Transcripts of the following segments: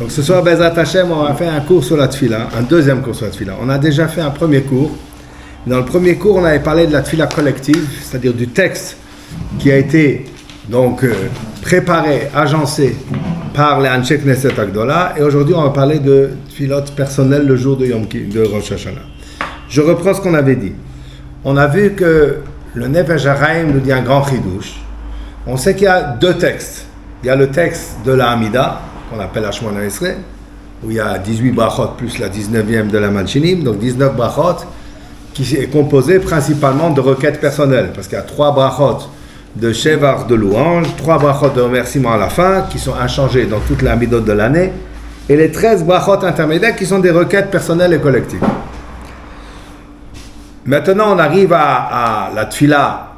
Donc ce soir, Bezrat Hashem, on va faire un cours sur la tfila, un deuxième cours sur la tfila. On a déjà fait un premier cours. Dans le premier cours, on avait parlé de la tfila collective, c'est-à-dire du texte qui a été donc préparé, agencé par les Anshe Knesset Agdola. Et aujourd'hui, on va parler de tfilot personnel le jour de Yom Kippur, de Rosh Hashanah. Je reprends ce qu'on avait dit. On a vu que le Nefesh HaChaim nous dit un grand chidouche. On sait qu'il y a deux textes. Il y a le texte de la Hamida, qu'on appelle la Shemona Esrei, où il y a 18 brachot plus la 19e de la Malchinim, donc 19 brachot, qui est composé principalement de requêtes personnelles, parce qu'il y a 3 brachot de Shevar de louange, 3 brachot de remerciement à la fin, qui sont inchangés dans toute la Hamidot de l'année, et les 13 brachot intermédiaires qui sont des requêtes personnelles et collectives. Maintenant, on arrive à la tfila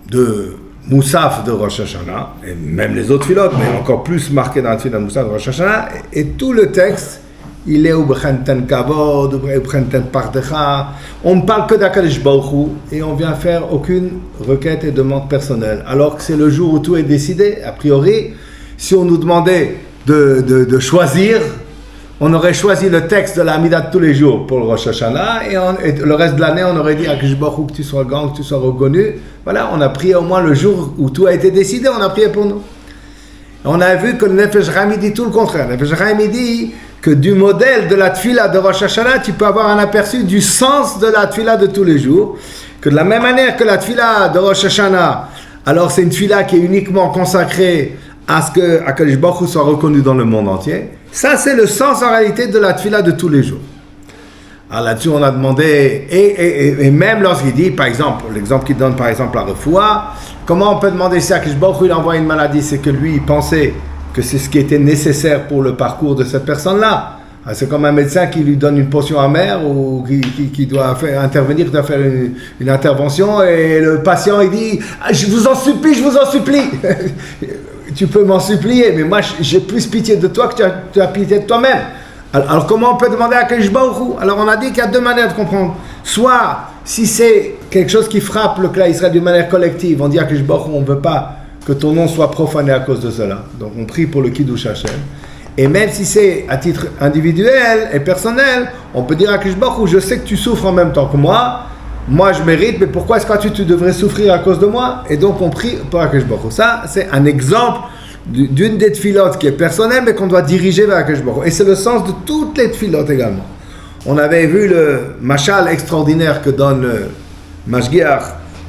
de Moussaf de Rosh Hashanah, et même les autres filotes, mais encore plus marqué dans la tfila de Moussaf de Rosh Hashanah, et tout le texte, il est Ubchenten Kavod, Ubchenten Pardecha, on ne parle que d'Akadosh Baruch Hu, et on vient faire aucune requête et demande personnelle, alors que c'est le jour où tout est décidé. A priori, si on nous demandait de choisir, on aurait choisi le texte de la Hamida de tous les jours pour le Rosh Hashanah, et le reste de l'année, on aurait dit à Akadosh Baruch Hu que tu sois grand, que tu sois reconnu. Voilà, on a prié au moins le jour où tout a été décidé, on a prié pour nous. On a vu que le Nefesh HaChaim dit tout le contraire. Le Nefesh HaChaim dit que du modèle de la tfila de Rosh Hashanah, tu peux avoir un aperçu du sens de la tfila de tous les jours. Que de la même manière que la tfila de Rosh Hashanah, alors c'est une tfila qui est uniquement consacrée à ce que Akadosh Baruch Hu soit reconnu dans le monde entier. Ça, c'est le sens en réalité de la tfila de tous les jours. Alors là-dessus, on a demandé, et même lorsqu'il dit, par exemple, l'exemple qu'il donne par exemple la refoua, comment on peut demander si Akadosh Baruch Hu il envoie une maladie, c'est que lui, il pensait que c'est ce qui était nécessaire pour le parcours de cette personne-là. Alors, c'est comme un médecin qui lui donne une potion amère ou qui doit intervenir, doit faire une intervention, et le patient, il dit « Je vous en supplie, je vous en supplie !» Tu peux m'en supplier, mais moi, j'ai plus pitié de toi que tu as pitié de toi-même. Alors comment on peut demander à Akadosh Baruch Hu? Alors on a dit qu'il y a deux manières de comprendre. Soit, si c'est quelque chose qui frappe le Klal Israël d'une manière collective, on dit à Akadosh Baruch Hu, on ne veut pas que ton nom soit profané à cause de cela. Donc on prie pour le Kiddush Hashem. Et même si c'est à titre individuel et personnel, on peut dire à Akadosh Baruch Hu, je sais que tu souffres en même temps que moi je mérite, mais pourquoi est-ce que tu devrais souffrir à cause de moi? Et donc on prie pour Akadosh Baruch Hu. Ça, c'est un exemple d'une des tfilotes qui est personnelle, mais qu'on doit diriger vers Akadosh Baruch Hu. Et c'est le sens de toutes les tfilotes également. On avait vu le mashal extraordinaire que donne le Mashgiach,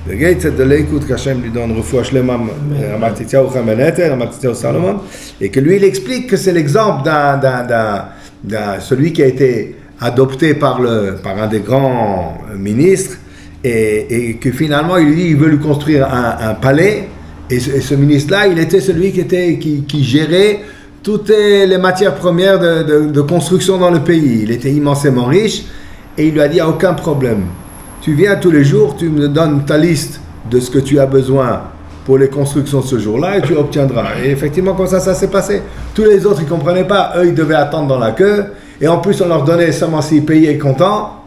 le Gates de l'écoute qu'Hachem lui donne, Refoua Shlema, Ramatityahu Chameneter, Ramatityahu Salomon, et que lui, il explique que c'est l'exemple d'un celui qui a été adopté par un des grands ministres, et que finalement, il veut lui construire un palais. Et ce ministre-là, il était celui qui gérait toutes les matières premières de construction dans le pays. Il était immensément riche, et il lui a dit, aucun problème. Tu viens tous les jours, tu me donnes ta liste de ce que tu as besoin pour les constructions ce jour-là, et tu obtiendras. Et effectivement, comme ça s'est passé. Tous les autres, ils ne comprenaient pas. Eux, ils devaient attendre dans la queue. Et en plus, on leur donnait seulement s'ils payaient contents.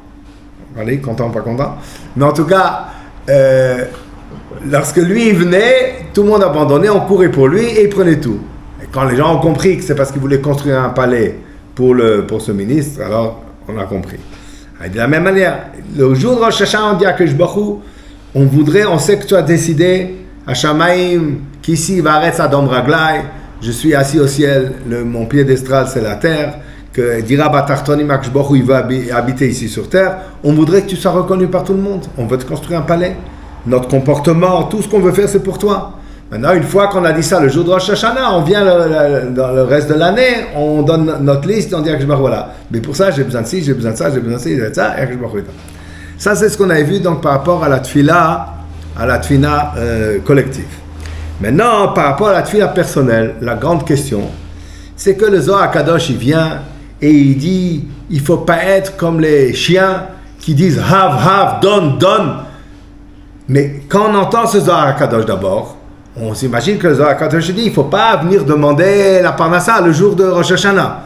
Allez, content, pas content. Mais en tout cas, lorsque lui il venait, tout le monde abandonnait, on courait pour lui et il prenait tout. Et quand les gens ont compris que c'est parce qu'il voulait construire un palais pour ce ministre, alors on a compris. Et de la même manière, le jour de Rosh Hashanah, on dit à Akadosh Baruch Hu, on sait que tu as décidé, Hashamaim, qu'ici Varetz Adom Raglai, je suis assis au ciel, mon piédestal c'est la terre, que dira Batartonim Akadosh Baruch Hu, il va habiter ici sur terre. On voudrait que tu sois reconnu par tout le monde. On veut te construire un palais. Notre comportement, tout ce qu'on veut faire, c'est pour toi. Maintenant, une fois qu'on a dit ça le jour de Rosh Hashanah, on vient dans le reste de l'année, on donne notre liste, on dit à Akadosh Baruch Hu, voilà. Mais pour ça, j'ai besoin de ci, j'ai besoin de ça, j'ai besoin de ci, j'ai besoin de ça, et Akadosh Baruch Hu. Ça, c'est ce qu'on avait vu donc par rapport à la tfila collective. Maintenant, par rapport à la tfila personnelle, la grande question, c'est que le Zohar Kadosh, il vient et il dit, il ne faut pas être comme les chiens qui disent have, donne. Mais quand on entend ce Zohar Kadosh d'abord, on s'imagine que le Zohar Kadosh dit, il ne faut pas venir demander la parnassa le jour de Rosh Hashanah.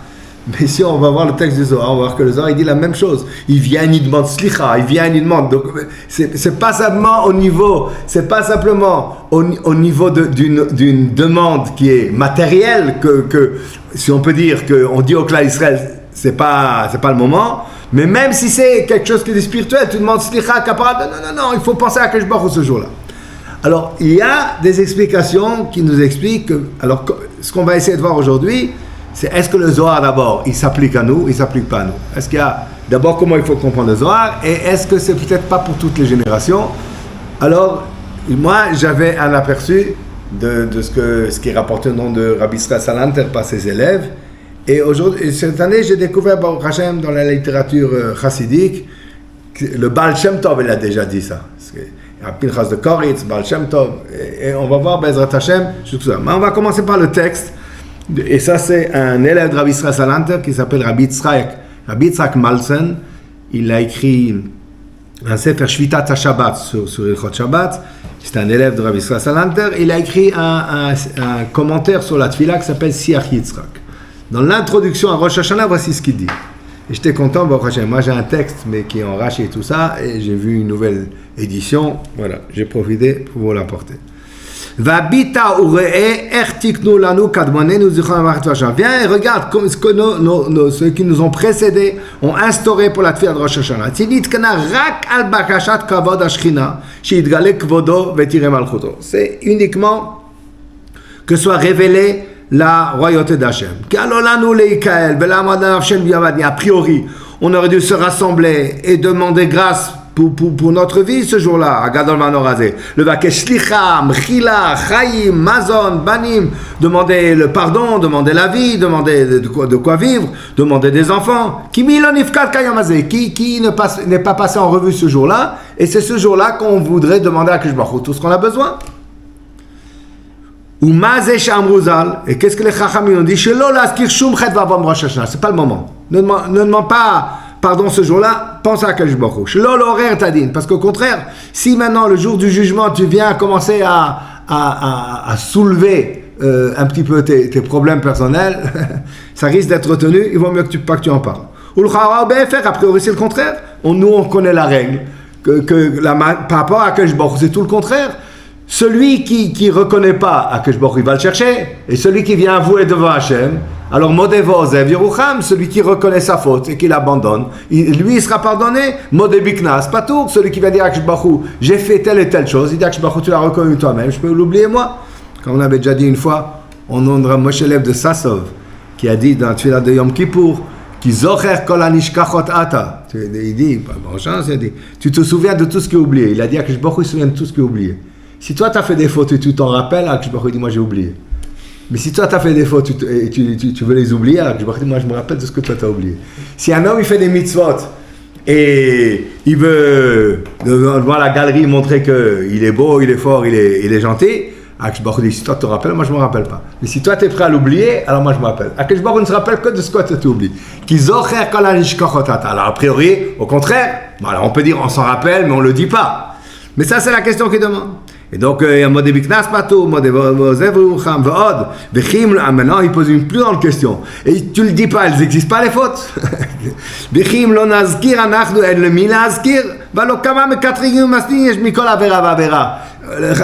Mais si on va voir le texte du Zohar, on va voir que le Zohar il dit la même chose. Il vient, il demande slicha, il vient, il demande. Donc c'est pas simplement au niveau d'une demande qui est matérielle que si on peut dire qu'on dit au clan Israël, c'est pas le moment, mais même si c'est quelque chose qui est spirituel, tu demandes slicha, kapara, non, il faut penser à Akadosh Baruch Hu ce jour-là. Alors, il y a des explications qui nous expliquent que, alors, ce qu'on va essayer de voir aujourd'hui, c'est est-ce que le Zohar d'abord, il s'applique à nous, il s'applique pas à nous. Est-ce qu'il y a, d'abord, comment il faut comprendre le Zohar, et est-ce que c'est peut-être pas pour toutes les générations? Alors, moi, j'avais un aperçu de ce qui est rapporté au nom de Rabbi Israël Salanter par ses élèves, et aujourd'hui, cette année, j'ai découvert Baruch Hashem dans la littérature chassidique, le Baal Shem Tov, il a déjà dit ça. Pinchas de Koritz, Baal Shem Tov, et on va voir Bezrat Hashem, tout ça. Mais on va commencer par le texte, et ça c'est un élève de Rabbi Israël Salanter qui s'appelle Rabbi Yitzhak Malsen. Il a écrit un sefer Shvitat HaShabbat sur Ilchot Shabbat. C'est un élève de Rabbi Israël Salanter. Il a écrit un commentaire sur la Tfila qui s'appelle Siach Yitzhak. Dans l'introduction à Rosh Hashanah, voici ce qu'il dit. Et j'étais content, moi j'ai un texte mais qui est en raché et tout ça, et j'ai vu une nouvelle édition, voilà, j'ai profité pour vous l'apporter. Viens et regarde ce que ceux qui nous ont précédés ont instauré pour la tefila de Rosh Hashanah. C'est uniquement que soit révélé la royauté d'Hachem. A priori, on aurait dû se rassembler et demander grâce pour notre vie ce jour-là, à Gadol Manorazé. Le Vakesh Slicha, Mchila, Chaim, Mazon, Banim, demander le pardon, demander la vie, demander de quoi vivre, demander des enfants. Qui n'est pas passé en revue ce jour-là, et c'est ce jour-là qu'on voudrait demander à Akadosh Baruch Hu tout ce qu'on a besoin. Ou Mazesh Amruzal, et qu'est-ce que les Chachamim ont dit? C'est pas le moment. Ne demande pas pardon ce jour-là, pense à Akadosh Baruch Hu. Parce qu'au contraire, si maintenant le jour du jugement tu viens commencer à soulever un petit peu tes problèmes personnels, ça risque d'être retenu, il vaut mieux pas que tu en parles. A priori c'est le contraire. Nous on connaît la règle par rapport à Akadosh Baruch Hu, c'est tout le contraire. Celui qui reconnaît pas Akadosh Baruch Hu, il va le chercher, et celui qui vient avouer devant Hachem, alors Modévo Ozev Yerucham, celui qui reconnaît sa faute et qui l'abandonne, lui il sera pardonné. Modé Biknas, pas tout, celui qui va dire à Akadosh Baruch Hu, j'ai fait telle et telle chose, il dit à Akadosh Baruch Hu, tu l'as reconnu toi-même, je peux l'oublier moi. Comme on avait déjà dit une fois, on nombre Moshe Lev de Sassov, qui a dit dans la tefila de Yom Kippour, qui zocher kol anishkachot ata. Il dit, bonne chance, il dit, tu te souviens de tout ce qui est oublié. Il a dit à Akadosh Baruch Hu, il se souvient de tout ce qui est oublié. Si toi tu as fait des fautes et tu t'en rappelles, Akadosh Baruch Hu dit, moi j'ai oublié. Mais si toi tu as fait des fautes et tu veux les oublier, Akadosh Baruch Hu dit, moi je me rappelle de ce que toi tu as oublié. Si un homme il fait des mitzvot et il veut devant la galerie montrer qu'il est beau, il est fort, il est gentil, Akadosh Baruch Hu dit, si toi tu te rappelles, moi je ne me rappelle pas. Mais si toi tu es prêt à l'oublier, alors moi je me rappelle. Akadosh Baruch Hu ne se rappelle que de ce que tu as oublié. Alors a priori, au contraire, alors on peut dire on s'en rappelle, mais on ne le dit pas. Mais ça, c'est la question qu'il demande. Et donc, il y a Modé Biknas Patou, Modé Ozev Yerucham, V'od, V'chim, maintenant, il pose une plus grande question. Et tu le dis pas, elles n'existent pas les fautes. V'chim lo nazkir anachnu en le mi nazkir, v'alo kama mekatrigim masnin yesh mikol avera v'avera.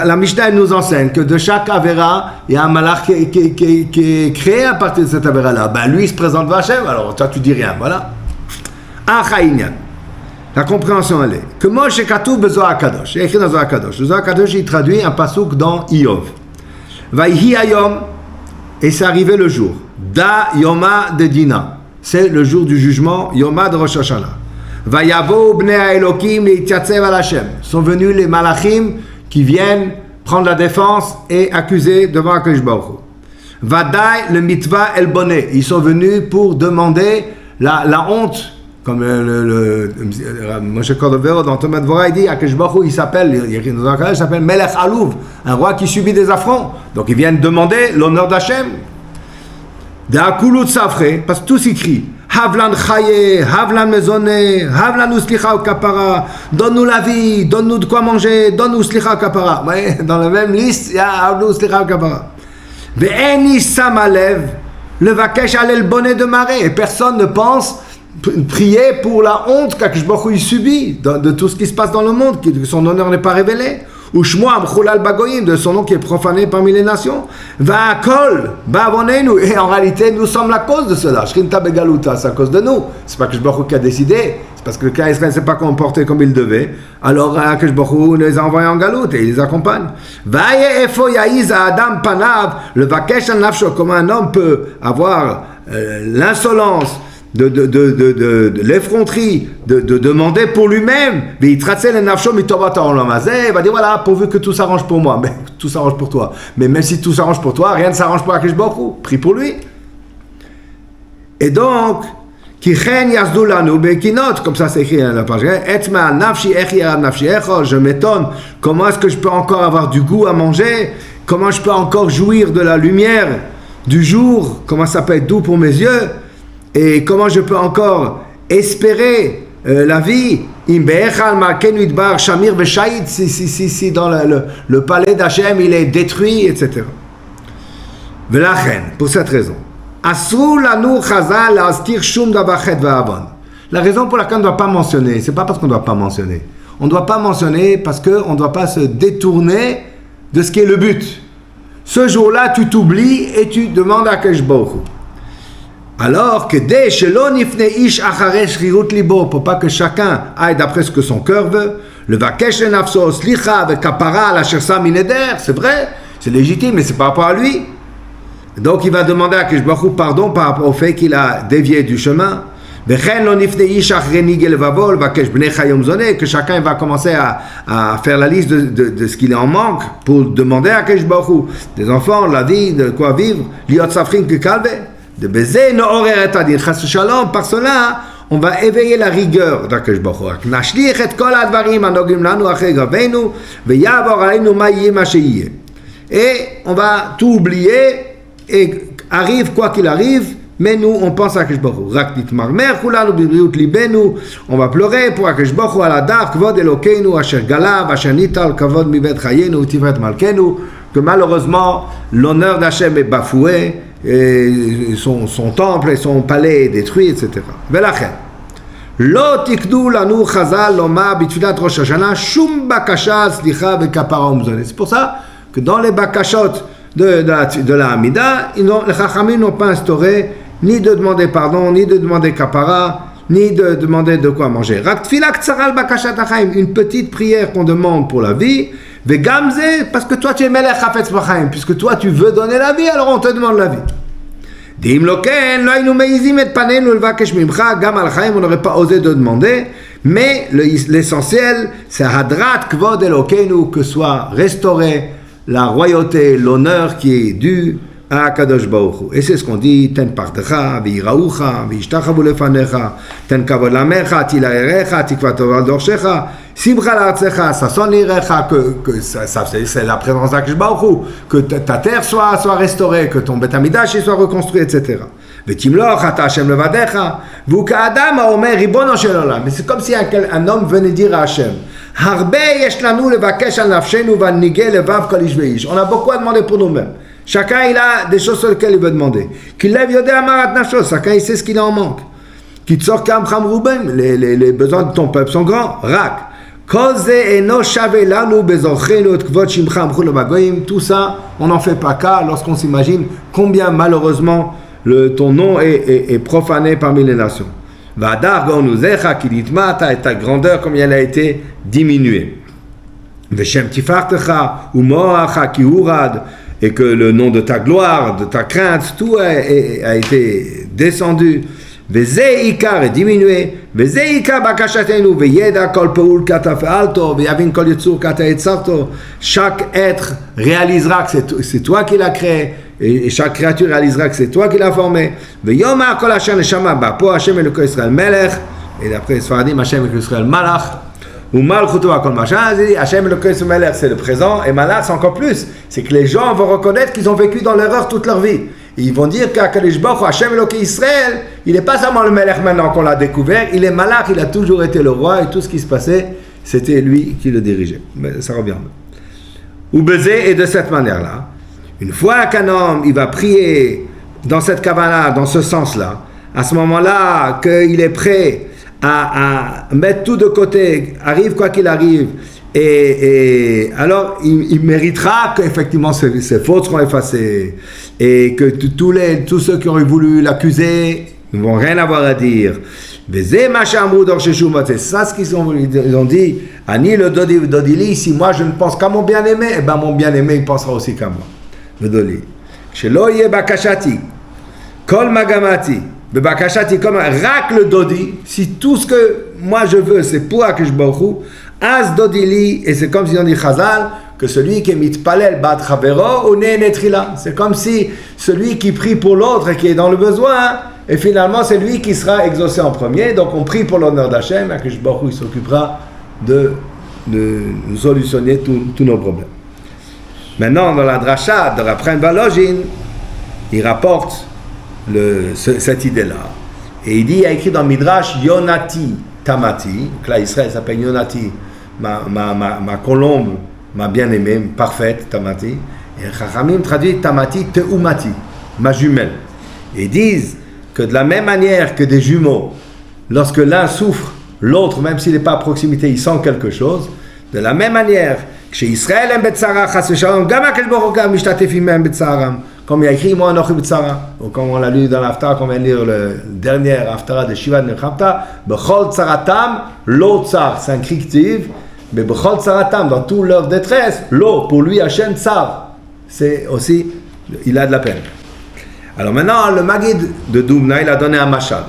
La Mishnah nous enseigne que de chaque avera, il y a un malach qui est créé à partir de cette avera-là. Ben lui, il se présente Vachem, alors toi, tu dis rien, voilà. Achaïnian. La compréhension, elle est que Moshe Katou bezoar Kadosh. Il y a écrit dans Zohar Kadosh. Le Zohar Kadosh, il traduit un pasuk dans Iyov. Vayhi Ayom, et c'est arrivé le jour. Da Yoma de Dina. C'est le jour du jugement, Yoma de Rosh Hashanah. Vayavo bnei Elokim leitziatzev al Hashem. Sont venus les malachim qui viennent prendre la défense et accuser devant Akadosh Baruch Hu. Vadai le mitva el bonnet. Ils sont venus pour demander la honte. Comme le Moshe Cordovero dans Thomas Dvorah, il dit Akadosh Baruch Hu, il s'appelle Melech Alouv, un roi qui subit des affronts. Donc ils viennent demander l'honneur d'Hachem. D'Akulut Safre, parce que tous ils crient Havlan Chaye, Havlan Mezoné, Havlan Uslicha ou Kapara, donne-nous la vie, donne-nous de quoi manger, donne-nous Uslicha ou Kapara. Dans la même liste, il y a Havlan Uslicha ou Kapara. Ve'eni Samalev, le Vakesh allait le bonnet de marée, et personne ne pense prier pour la honte qu'Akadosh Baruch Hu subit de tout ce qui se passe dans le monde, que son honneur n'est pas révélé. ou Shmoam Chulal Bagoyim, de son nom qui est profané parmi les nations. Va'akol ba'avonenu, et en réalité, nous sommes la cause de cela. Shrinta begaluta, c'est à cause de nous. C'est pas que Baruch Hu qui a décidé, c'est parce que le cas Israël ne s'est pas comporté comme il devait. Alors, que Baruch Hu les a envoyés en galoute et il les accompagne. Va'ye efo ya'iz Adam panav, le vakesh an nafsho, comme un homme peut avoir l'insolence de l'effronterie, de demander pour lui-même, il va dire voilà, pourvu que tout s'arrange pour moi, mais tout s'arrange pour toi. Mais même si tout s'arrange pour toi, rien ne s'arrange pour Akadosh Baruch Hu, prie pour lui. Et donc, comme ça c'est écrit dans la page, je m'étonne, comment est-ce que je peux encore avoir du goût à manger, comment je peux encore jouir de la lumière du jour, comment ça peut être doux pour mes yeux, et comment je peux encore espérer la vie, si dans le palais d'Hachem il est détruit, etc. Pour cette raison, la raison pour laquelle on ne doit pas mentionner, c'est pas parce qu'on ne doit pas mentionner. On ne doit pas mentionner parce qu'on ne doit pas se détourner de ce qui est le but. Ce jour-là, tu t'oublies et tu demandes à Akadosh Baruch Hu. Alors que dès shelo nifne ish acharei shrirut libo, pour pas que chacun aille d'après ce que son cœur veut, le vakesh nafso slicha ve kapara la shersa mineder, c'est vrai, c'est légitime, mais c'est par rapport à lui. Donc il va demander à Akadosh Baruch Hu pardon par rapport au fait qu'il a dévié du chemin. Que chacun va commencer à faire la liste de ce qu'il est en manque pour demander à Akadosh Baruch Hu des enfants, la vie, de quoi vivre, liot safrin que kalve, de baiser no orer et adin chas shalom. Par cela, on va éveiller la rigueur d'Akadosh Baruch Hu. Nashlich et kol advarim anogim lanu achei gavenu veyavor aleinu ma yeh ma sheyeh. Et on va tout oublier et arrive quoi qu'il arrive. Mais nous, on pense à Akadosh Baruch Hu. Rak nitmarmer kulanu b'briut libenu. On va pleurer pour Akadosh Baruch Hu al hadar kvod Elokeinu asher galav asher nital kavod mibet chayenu utivret malkenu. Que malheureusement, l'honneur d'Hachem est bafoué, et son temple et son palais est détruit, etc. Velachen. Lo tikdu lanu chazal loma b'tfilat Rosh Hashanah shum bakasha slicha v'kapara umzone. C'est pour ça que dans les bakashot de la Hamida, les Chachamim n'ont pas instauré ni de demander pardon, ni de demander kapara, ni de demander de quoi manger. Une petite prière qu'on demande pour la vie, parce que toi tu es Melech Hafetz B'chaim, puisque toi tu veux donner la vie, alors on te demande la vie. On n'aurait pas osé de demander, mais l'essentiel, c'est Hadrat Kvod Elokeinu, que soit restauré la royauté, l'honneur qui est dû à Akadosh Baruch Hu. Et c'est ce qu'on dit, ten partecha, v'yiraucha, v'yishtachavu lefanecha, ten kavod lamecha, tilaerecha, tikvatov dorshecha, simcha l'artsecha, sason lirecha, que c'est la présence d'Akadosh Baruch Hu, que ta terre soit restaurée, que ton Beth Hamidash soit reconstruit, etc. V'timloch ata Hashem levadecha, v'uka adam haomer ribono shel olam. Mais c'est comme si un homme venait dire à Hashem, Harbe yesh lanu levakesh al nafshenu v'nigeh levav kol ish ve'ish. On a beaucoup à demander pour nous-mêmes. Chacun il a des choses sur lesquelles il veut demander. Qu'il lève yodé amarat nafsho, chacun il sait ce qu'il en manque. Qu'il tsor kam cham ruben, les besoins de ton peuple sont grands. Rak. Kol ze eno shave lanu bezorchenu et kvod shimcha amchul bagoyim. Tout ça, on n'en fait pas cas lorsqu'on s'imagine combien malheureusement ton nom est profané parmi les nations. Vadar gonuzecha kilitmata, et ta grandeur comme elle a été diminuée. Veshem tifartecha umoacha kiurad, et que le nom de ta gloire, de ta crainte, tout a été descendu. Veze ikar est diminué. Veze ikar bakashatenu veyeda kol peul kata fealto veyavin kol yitzur kata etzarto. Chaque être réalisera que c'est toi qui l'as créé, et chaque créature réalisera que c'est toi qui l'as formé. Veyoma kol Hashem neshama bapo Hashem Elokei Israël melech. Et d'après Sfaradim, Hashem Elokei Israël malach. Ou malchuto akol machin. Hashem Elokei Israël melech, c'est le présent, et malach c'est encore plus. C'est que les gens vont reconnaître qu'ils ont vécu dans l'erreur toute leur vie. Et ils vont dire qu'Akadosh Baruch Hu, Hashem Elokei Israël, il n'est pas seulement le Melech maintenant qu'on l'a découvert, il est malach, il a toujours été le roi, et tout ce qui se passait, c'était lui qui le dirigeait. Mais ça revient. Ou baiser, et de cette manière-là, une fois qu'un homme, il va prier dans cette kavanah, dans ce sens-là, à ce moment-là, qu'il est prêt à mettre tout de côté, arrive quoi qu'il arrive, Et alors, il méritera qu'effectivement ses fautes seront effacées et que tous ceux qui auraient voulu l'accuser ne vont rien avoir à dire. C'est ça ce qu'ils ont dit. Ani le Dodili, si moi je ne pense qu'à mon bien-aimé, eh ben mon bien-aimé il pensera aussi qu'à moi. Le Dodili. Shelo ye bakashati, kol magamati, be bakashati comme rak le Dodi. Si tout ce que moi je veux c'est pour Akadosh Baruch Hu, as Dodili, et c'est comme si on dit Chazal, que celui qui est mitpalel bat chavero ou netrila. C'est comme si celui qui prie pour l'autre et qui est dans le besoin, et finalement c'est lui qui sera exaucé en premier. Donc on prie pour l'honneur d'Hachem, et que Akadosh Baruch Hu il s'occupera de nous solutionner tous nos problèmes. Maintenant dans la dracha de Raphaël Balojin, il rapporte cette idée-là. Et il dit, il a écrit dans Midrash, Yonati Tamati, donc là Israël s'appelle Yonati, ma colombe, ma bien-aimée, parfaite, Tamati. Et Chachamim traduit Tamati, Teumati, ma jumelle. Et ils disent que de la même manière que des jumeaux, lorsque l'un souffre, l'autre, même s'il n'est pas à proximité, il sent quelque chose. De la même manière, chez Israël, comme il y a écrit, moi, ou comme on l'a lu dans l'Haftarah, comme on vient de lire le dernier Haftarah de Shiva de Nechamta, Bechol Tsaratam, lo tsar, c'est un crictive, mais Bechol Tsaratam, dans toute leur détresse, lo, pour lui, Hachem tsar, c'est aussi, il a de la peine. Alors maintenant, le Maguid de Doumna, il a donné un machal.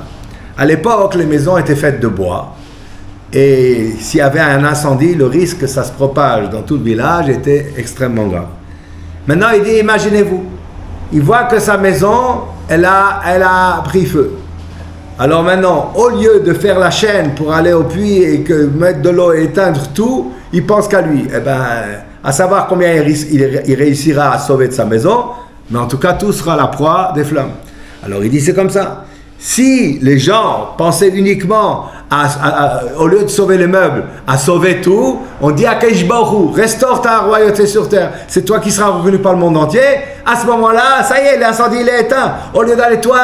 À l'époque, les maisons étaient faites de bois, et s'il y avait un incendie, le risque que ça se propage dans tout le village était extrêmement grave. Maintenant, il dit, imaginez-vous, il voit que sa maison, elle a pris feu. Alors maintenant, au lieu de faire la chaîne pour aller au puits et mettre de l'eau et éteindre tout, il pense qu'à lui. Eh ben, à savoir combien il réussira à sauver de sa maison, mais en tout cas, tout sera la proie des flammes. Alors il dit, c'est comme ça. Si les gens pensaient uniquement au lieu de sauver les meubles, à sauver tout, on dit à Akadosh Baruch Hu, restaure ta royauté sur terre, c'est toi qui seras reconnu par le monde entier. À ce moment-là, ça y est, l'incendie il est éteint. Au lieu d'aller toi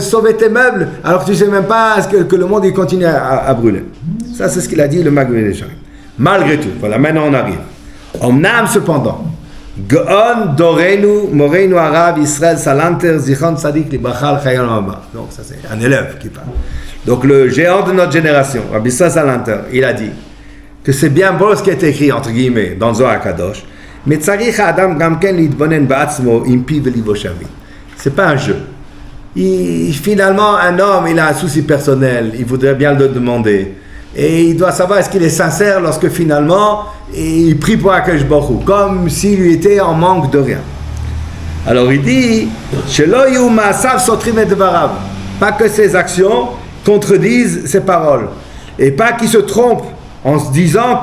sauver tes meubles, alors que tu sais même pas que le monde il continue à brûler. Ça c'est ce qu'il a dit le Maguid. Malgré tout, voilà, maintenant on arrive. Omnam cependant, Gaon Dorenu Morenu Arav Israël Salanter Zichon Tzadik Librachal Chayal Maba. Donc ça c'est un élève qui parle. Donc le géant de notre génération, Rabbi Israël Salanter, il a dit que c'est bien beau ce qui est écrit entre guillemets dans Zohar Kadosh, mais tzarich Adam Gamken Lidbonen Ba'atzmo Impi Velivo Shavi. C'est pas un jeu. Finalement un homme il a un souci personnel, il voudrait bien le demander. Et il doit savoir est-ce qu'il est sincère lorsque finalement il prie pour Akadosh Baruch Hu, comme s'il lui était en manque de rien. Alors il dit pas que ses actions contredisent ses paroles et pas qu'il se trompe en se disant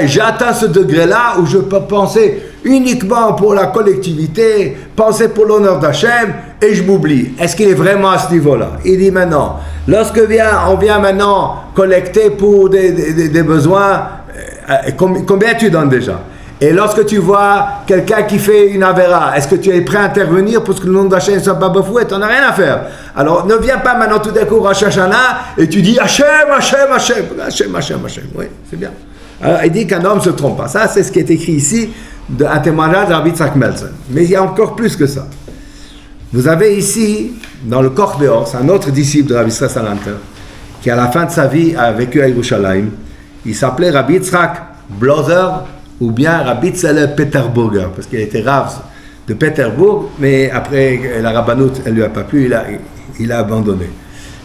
j'ai atteint ce degré-là où je peux penser uniquement pour la collectivité, penser pour l'honneur d'Hachem et je m'oublie. Est-ce qu'il est vraiment à ce niveau-là? Il dit maintenant, lorsque on vient maintenant collecter pour des besoins, combien tu donnes déjà? Et lorsque tu vois quelqu'un qui fait une avéra, est-ce que tu es prêt à intervenir pour que le nom d'Hachem ne soit pas bafoué? Tu n'en as rien à faire. Alors ne viens pas maintenant tout d'un coup Rosh Hashanah et tu dis Hachem, Hachem, Hachem, Hachem, Hachem, Hachem. Oui, c'est bien. Alors il dit qu'un homme ne se trompe pas. Ça, c'est ce qui est écrit ici, un témoignage de Rabbi Yitzhak Meltzer. Mais il y a encore plus que ça. Vous avez ici, dans le Kor Beor, c'est un autre disciple de Rabbi Israël Salanter, qui à la fin de sa vie a vécu à Yerushalayim. Il s'appelait Rabbi Yitzhak Blozer, ou bien Rabbi Tzalel Peterburger, parce qu'il était Rav de Pétersbourg, mais après la rabbanout, elle ne lui a pas plu, il a abandonné.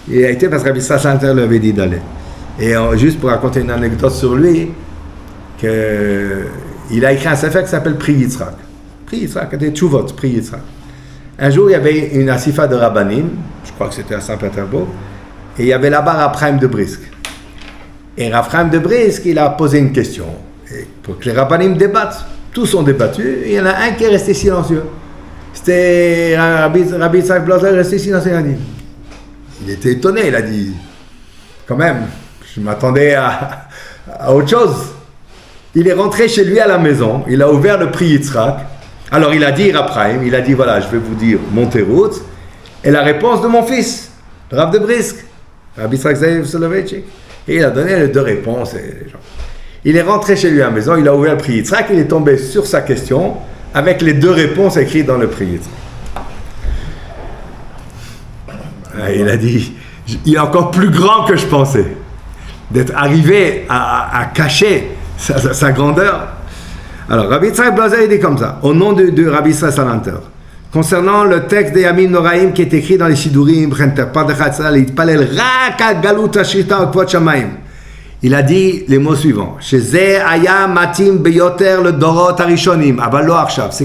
Il a été parce que Rabbi Israël Salanter lui avait dit d'aller. Et juste pour raconter une anecdote sur lui, il a écrit un sefer qui s'appelle Pri Yitzhak. Pri Yitzhak, des Tchouvot, Pri Yitzhak. Un jour, il y avait une asifa de Rabbanim, je crois que c'était à Saint-Pétersbourg, et il y avait là-bas Rav Chaim de Brisk. Et Rav Chaim de Brisk, il a posé une question. Et pour que les Rabbanim débattent, tous ont débattu, et il y en a un qui est resté silencieux. C'était Rabbi Yitzhak Blazer resté silencieux. Il était étonné, il a dit, quand même, je m'attendais à autre chose. Il est rentré chez lui à la maison, il a ouvert le Pri Yitzhak. Alors il a dit Rav Chaim, il a dit voilà, je vais vous dire montez route. Et la réponse de mon fils, le Rav de Brisk, Rabbi Yitzhak Zev Soloveitchik. Et il a donné les deux réponses. Il est rentré chez lui à la maison, il a ouvert le prix Yitzhak, il est tombé sur sa question avec les deux réponses écrites dans le prix Yitzhak. Il a dit, il est encore plus grand que je pensais, d'être arrivé à cacher sa grandeur. Alors, Rabbi Yitzhak Blazer, il dit comme ça, au nom de Rabbi Israël Salanter, concernant le texte des Yamim Noraim qui est écrit dans les Sidurim, il a dit les mots suivants. C'est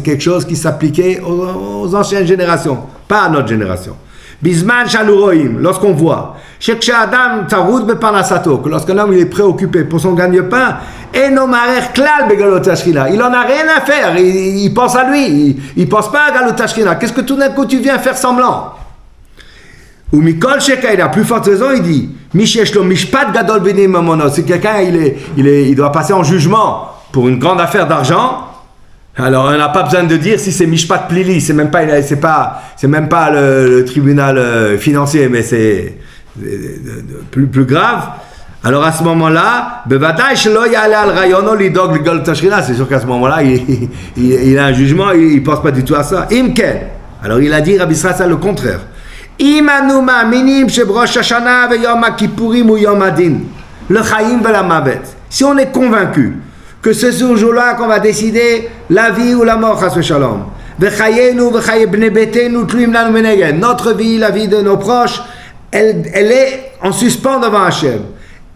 quelque chose qui s'appliquait aux anciennes générations, pas à notre génération. Bisman shaluroim, lorsqu'on voit, que lorsqu'un homme il est préoccupé pour son gagne-pain, il en a rien à faire, il pense à lui, il pense pas à Galot Ashkina. Qu'est-ce que tout d'un coup tu viens faire semblant? Ou Mikol Sheka, il a plus forte raison, il dit, Misheshlo Mishpat Gadol Bini Mamono, si quelqu'un il doit passer en jugement pour une grande affaire d'argent, alors on n'a pas besoin de dire si c'est Mishpat Plili, c'est même pas le tribunal financier, mais c'est plus grave. Alors à ce moment-là, c'est sûr qu'à ce moment-là, il a un jugement, il ne pense pas du tout à ça. Imken. Alors il a dit, Rabbi Israël, le contraire. Imanu ma'aminim shebrosh Hashanah ve Yom Kippurim ou Yom Adin, le Chaim ve la Mavet. Si on est convaincu que c'est ce jour-là qu'on va décider la vie ou la mort, chas v'shalom. V'chayenu v'chaye bnei betenu tluim lanu menegen. Notre vie, la vie de nos proches, elle est en suspens devant Hachem.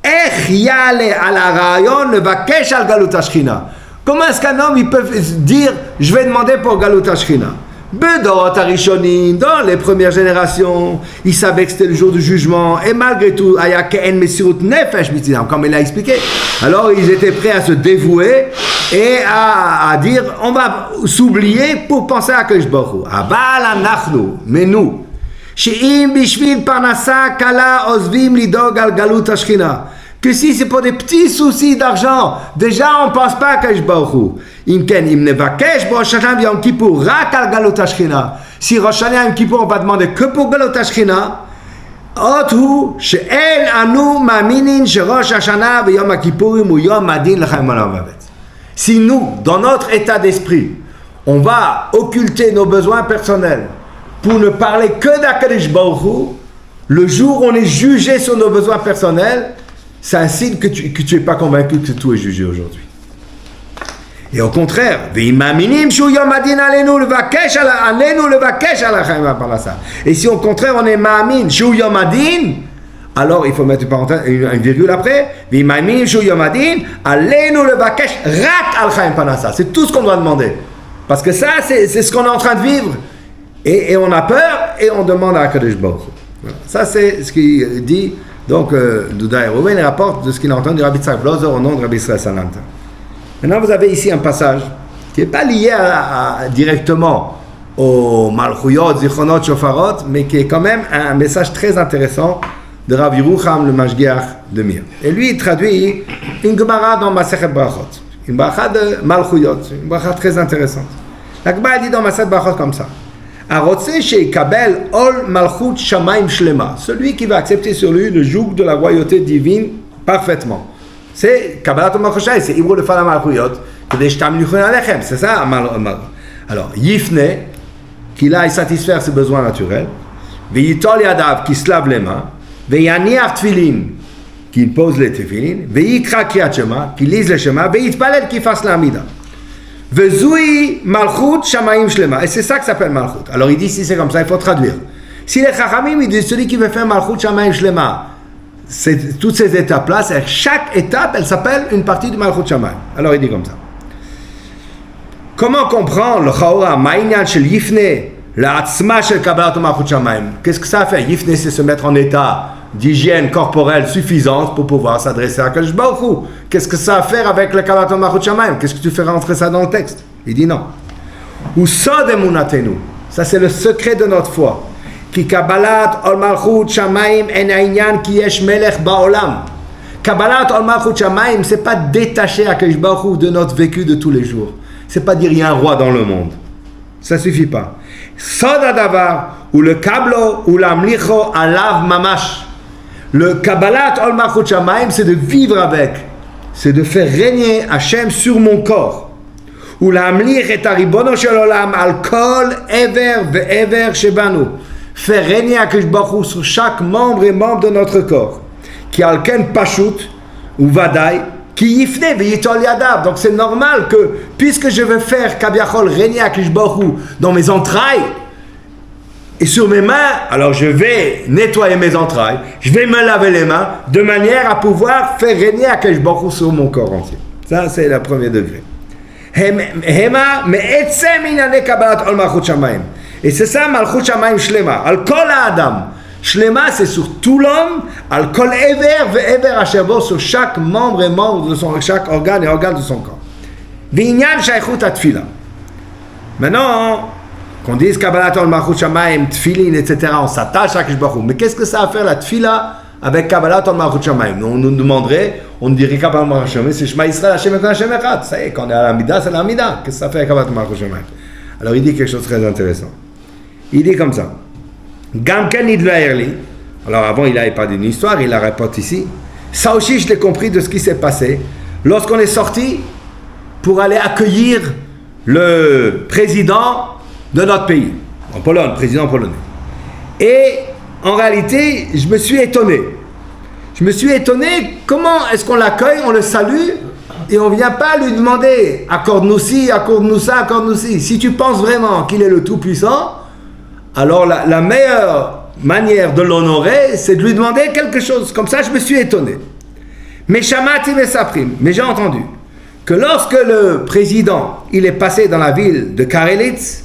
Ech yale al harayon levakesh al galut hashchina. Comment est-ce qu'un homme il peut dire je vais demander pour galut hashchina? Bedorot harishonim, dans les premières générations, ils savaient que c'était le jour du jugement, et malgré tout, aya ke'en mesirut nefesh mitzidam, comme il a expliqué. Alors ils étaient prêts à se dévouer et à dire on va s'oublier pour penser à Kadosh Baruch Hu. Aval anachnu, mais nous, she'im bishvil parnasa kala ozvim lidog al galut hashchina, que si c'est pour des petits soucis d'argent, déjà on ne pense pas à Kadosh Baruch Hu. Imken im nevakesh bo Rosh Hashanah Yom Kippur rak al Galot Hashchina. Si Rosh Hashanah Yom Kippur on va demander que pour Galot Hashchina, othu she'en anu ma'aminin she Rosh Hashanah ve Yom Kippurim ou Yom Adin l'chaim alavet. Si nous, dans notre état d'esprit, on va occulter nos besoins personnels pour ne parler que d'Akadosh Baruch Hu, le jour où on est jugé sur nos besoins personnels, c'est un signe que tu n'es pas convaincu que tout est jugé aujourd'hui. Et au contraire, et si au contraire on est ma'amin, shu yom adin, alors il faut mettre une virgule après, c'est tout ce qu'on doit demander. Parce que ça, c'est ce qu'on est en train de vivre. Et on a peur et on demande à Kadosh Baruch Hu. Voilà. Ça, c'est ce qu'il dit. Donc, Douda Erouven rapporte de ce qu'il a entendu de Rabbi Yitzhak Blazer au nom de Rabbi Israël Salanter. Maintenant, vous avez ici un passage qui n'est pas lié directement au Malchuyot, Zichronot, Shofarot, mais qui est quand même un message très intéressant de Rav Yerucham, le Mashgiach de Mir. Et lui, il traduit une Gemara dans Masechet Brachot, une bracha de Malchuyot, une bracha très intéressante. La Gemara dit dans Masechet Brachot comme ça. Arotse sheikabel ol malchut shamaim shlema, celui qui va accepter sur lui le joug de la royauté divine parfaitement. C'est Kabbalat Malchut, c'est Ibru le Fala Malchuyot, c'est ça. Alors, Yifne, qu'il aille satisfaire ses besoins naturels, Veyitol Yadav, qui se lave les mains, Veyaniach Tfilin, qui pose les tefilin, Veyikra Kriyat Shema, qui lise le Shema, Veyitpalel, qui fasse l'Amida. Vezui Malchut Shamaim Shlema, et c'est ça que s'appelle Malchut. Alors, il dit, si c'est comme ça, il faut traduire. Si les Chachamim, il dit, celui qui veut faire Malchut Shamaim Shlema, c'est toutes ces étapes-là, c'est chaque étape, elle s'appelle une partie du Malchut Shamayim. Alors il dit comme ça. Comment comprendre le Chaora Ma'inyan shel Yifne, la Atzma shel Kabbalat Malchut Shamayim? Qu'est-ce que ça fait? Yifne, c'est se mettre en état d'hygiène corporelle suffisante pour pouvoir s'adresser à Kadosh Baruch Hu. Qu'est-ce que ça a à faire avec le Kabbalat Malchut Shamayim? Qu'est-ce que tu fais rentrer ça dans le texte? Il dit non. Ou Sod Emunatenu, ça c'est le secret de notre foi. Ki Kabbalat ol Malchut Shamayim en Ainyan ki yesh melech ba'olam. Kabbalat ol Malchut Shamayim, c'est pas détaché à Kadosh Baruch Hu de notre vécu de tous les jours. C'est pas dire il y a un roi dans le monde. Ça suffit pas. Sod Adavar ou le kablo ou l'amlicho alav mamash. Le Kabbalat Ol Malchut Shamayim, c'est de vivre avec, c'est de faire régner Hachem sur mon corps. Ou l'amlir et aribono shel olam al kol ever ve'ever shebanu. Faire régner Akadosh Baruch Hu sur chaque membre et membre de notre corps. Qui alken pashut ou vadaï, qui yifne ve'yitol yadav. Donc c'est normal que, puisque je veux faire kabiachol régner Akadosh Baruch Hu dans mes entrailles et sur mes mains, alors je vais nettoyer mes entrailles, je vais me laver les mains de manière à pouvoir faire régner Akadosh Baruch Hu sur mon corps entier. Ça c'est le premier degré. Et c'est ça Malchut Shamayim Shlema. Al kol Adam. Shlema, c'est sur tout l'homme. Al kol ever ve'ever asher bo, sur chaque membre et membre de son, chaque organe et organe de son corps. V'inyan shaychut atfila. Maintenant, qu'on dise Kabbalat Ol Malchut Shamayim, Tfilin, etc., on s'attache à Akadosh Baruch Hu. Mais qu'est-ce que ça a à faire la Tfila avec Kabbalat Ol Malchut Shamayim? On nous demanderait, on dirait Kabbalat Ol Malchut Shamayim, c'est Shema Yisrael, Hashem Echad, Hashem Echad. Ça y est, quand on est à l'Amida, c'est l'Amida. Qu'est-ce que ça fait avec Kabbalat Ol Malchut Shamayim? Alors il dit quelque chose de très intéressant. Il dit comme ça. Gamken Idlaerli. Alors avant, il n'avait pas d'une histoire, il la répète ici. Ça aussi, je l'ai compris de ce qui s'est passé lorsqu'on est sorti pour aller accueillir le président de notre pays, en Pologne, président polonais. Et en réalité, je me suis étonné. Comment est-ce qu'on l'accueille, on le salue, et on ne vient pas lui demander accorde-nous ci, accorde-nous ça, accorde-nous ci. Si tu penses vraiment qu'il est le Tout-Puissant, alors la meilleure manière de l'honorer, c'est de lui demander quelque chose. Comme ça, je me suis étonné. Mais Shamati Mesaprim, mais j'ai entendu que lorsque le président il est passé dans la ville de Karelitz,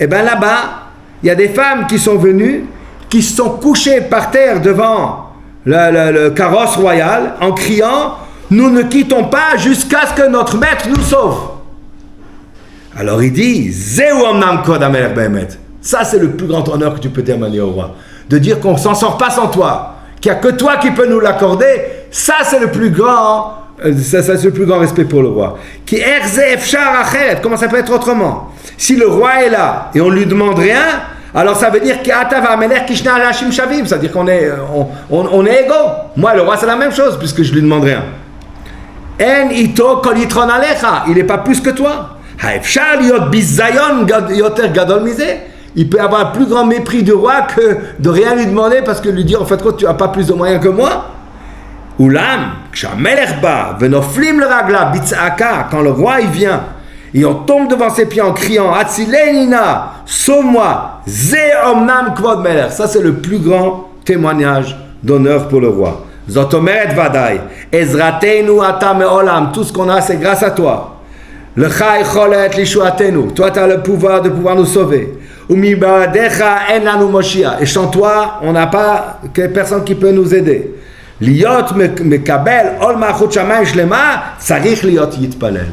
et bien là-bas, il y a des femmes qui sont venues, qui se sont couchées par terre devant le carrosse royal en criant « Nous ne quittons pas jusqu'à ce que notre maître nous sauve ». Alors il dit « Zeu omnam kod hamelech be'emet ». Ça c'est le plus grand honneur que tu peux témoigner au roi. De dire qu'on ne s'en sort pas sans toi, qu'il n'y a que toi qui peux nous l'accorder, ça c'est le plus grand... Ça, c'est le plus grand respect pour le roi. Qui comment ça peut être autrement? Si le roi est là et on ne lui demande rien, alors ça veut dire c'est-à-dire qu'on est, on est égaux. Moi, le roi, c'est la même chose puisque je ne lui demande rien. Il n'est pas plus que toi. Il peut avoir un plus grand mépris du roi que de rien lui demander parce que lui dire en fait quoi, tu n'as pas plus de moyens que moi. Oulam, quand le roi il vient et on tombe devant ses pieds en criant Atzilenina, sauve-moi, Ze omnam kvod melech. Ça c'est le plus grand témoignage d'honneur pour le roi. Zotomeret vadai, Ezratenu ata meolam, tout ce qu'on a c'est grâce à toi. Le chai cholet lishuatenu, toi tu as le pouvoir de pouvoir nous sauver. Umi ba'adecha en lanu moshia, et sans toi on n'a pas personne qui peut nous aider. Liot mekabel ol malchut shamayim shlema tzarich liot yitpalel.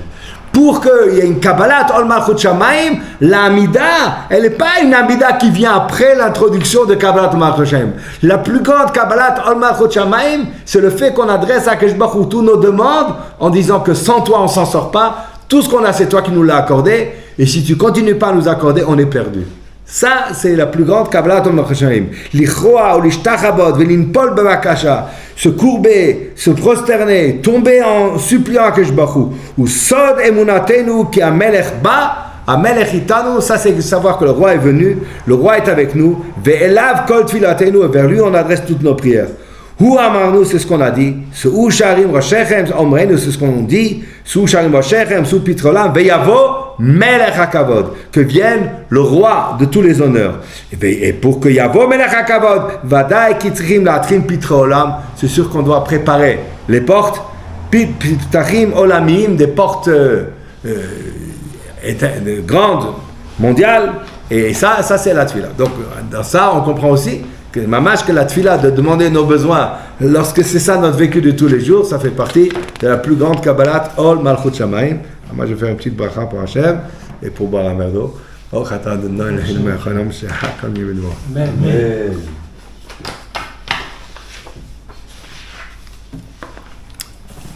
Pour qu'il y ait une kabbalat ol malchut shamayim, l'amida, elle n'est pas une amida qui vient après l'introduction de kabbalat ol malchut shamayim. La plus grande kabbalat ol malchut shamayim, c'est le fait qu'on adresse à Akadosh Baruch Hu toutes nos demandes en disant que sans toi on s'en sort pas. Tout ce qu'on a c'est toi qui nous l'as accordé, et si tu continues pas à nous accorder, on est perdu. Ça, c'est la plus grande Kabbalat Ol Malchut Shamayim. Lichroa ou lishtachabot velinpol bevakasha, se courber, se prosterner, tomber en suppliant à Akadosh Baruch Hu. Ou sod emunatenu ki amelech ba, amelech itanu. Ça, c'est savoir que le roi est venu, le roi est avec nous. Ve'elav kol tfilatenu, et vers lui on adresse toutes nos prières. Hu amarnu, c'est ce qu'on a dit. Sou sharim roshechem omrenu, c'est ce qu'on dit. Sou sharim roshechem, sou pitrolam, ve'yavo Melech HaKavod, que vienne le roi de tous les honneurs. Et pour que Yavo Melech HaKavod, Vadaï Kitrim Latrim Pitre Olam, c'est sûr qu'on doit préparer les portes, Pitachim Olamim, des portes grandes, mondiales, et ça c'est la Tfila. Donc dans ça, on comprend aussi que mamash que la Tfila, de demander nos besoins, lorsque c'est ça notre vécu de tous les jours, ça fait partie de la plus grande Kabbalat Ol Malchut Shamayim. Moi, je vais faire une petite bracha pour Hachem et pour boire un verre d'eau. Oh, chata d'Adonai, l'Elohim Mechanom, Shehakam Yibedvo. Amen.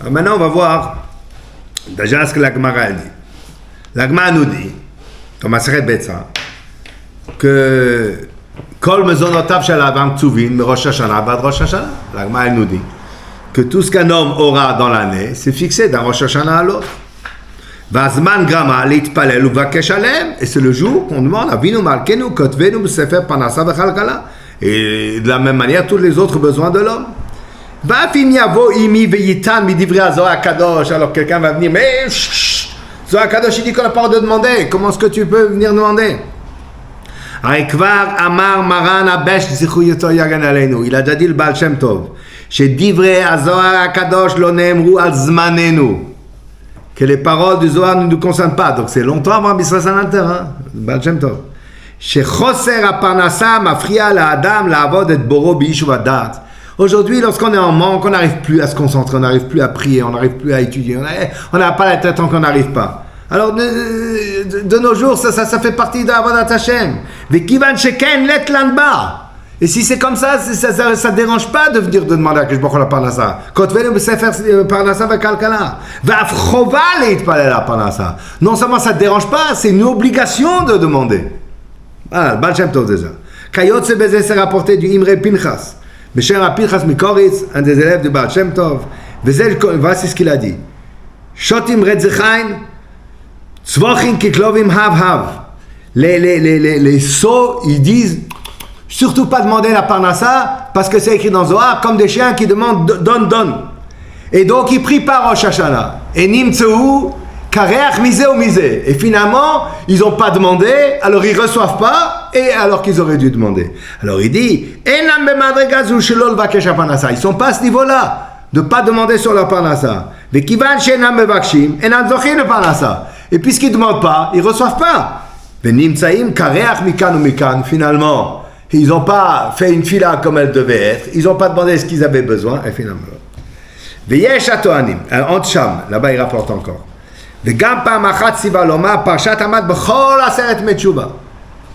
Maintenant, on va voir déjà ce que la Gemara dit. La Gemara nous dit, dans Maseret Betsa, que Kol mezonotav shel Avam ktuvin Rosh Hashanah bad Rosh Hashanah. La Gemara elle nous dit que tout ce qu'un homme aura dans l'année, c'est fixé d'un Rosh Hashanah à l'autre. Vazman grama leitpalel uvakesh alem, et c'est le jour qu'on demande Avinu malkenu kotvenu b'sefer parnasa v'chalkala. Et de la même manière tous les autres besoins de l'homme. Vafim yavo imi veyitan midivri Zohar Kadosh. Alors quelqu'un va venir, mais Zohar Kadosh il dit qu'on n'a pas le droit de demander. Comment est-ce que tu peux venir demander? Aikvar amar maran abesh zichuyoto yagan aleinu. Il a déjà dit le Baal Shem Tov. Chez Divrei Zohar Kadosh lo neemru al zmanenu. Que les paroles du Zohar ne nous concernent pas. Donc c'est longtemps avant Bisra Sananter, hein, le Baal Shem Tov. Chez Choser aparnasa mafria la adam la avod et boro biishuv adat. Aujourd'hui, lorsqu'on est en manque, on n'arrive plus à se concentrer, on n'arrive plus à prier, on n'arrive plus à étudier, on n'a pas la tête tant qu'on n'arrive pas. Alors, de nos jours, ça fait partie d'Avodat Hashem. Vekivan sheken let lanba. Et si c'est comme ça, ça dérange pas de venir demander à Kishboch la parnasa. Kotvenu b'sefer parnasa v'kalkala. V'af chova leitpalel la parnasa. Non seulement ça ne dérange pas, c'est une obligation de demander. Ah, Baal Shem Tov déjà. Kayot Sebeze s'est rapporté du Imre Pinchas. Mesher Pinchas Mikoritz, un des élèves de Baal Shem Tov. Voici ce qu'il a dit. Shotim redzechain, tzvochin kiklovim hav hav. Les sots, ils disent surtout pas demander la parnassa parce que c'est écrit dans Zohar comme des chiens qui demandent donne. Et donc ils prient par Rosh Hashanah. Et nimtzeu kareach misé ou misé. Et finalement, ils n'ont pas demandé, alors ils ne reçoivent pas, et alors qu'ils auraient dû demander. Alors il dit, ils ne sont pas à ce niveau-là, de ne pas demander sur leur parnassa. Et puisqu'ils ne demandent pas, ils ne reçoivent pas. Finalement, ils n'ont pas fait une fila comme elle devait être, ils n'ont pas demandé ce qu'ils avaient besoin, et finalement. En Tcham, là-bas il rapporte encore. וגם פעם אחת ציווה לומר פרשת המת בכל 10 מתשובה.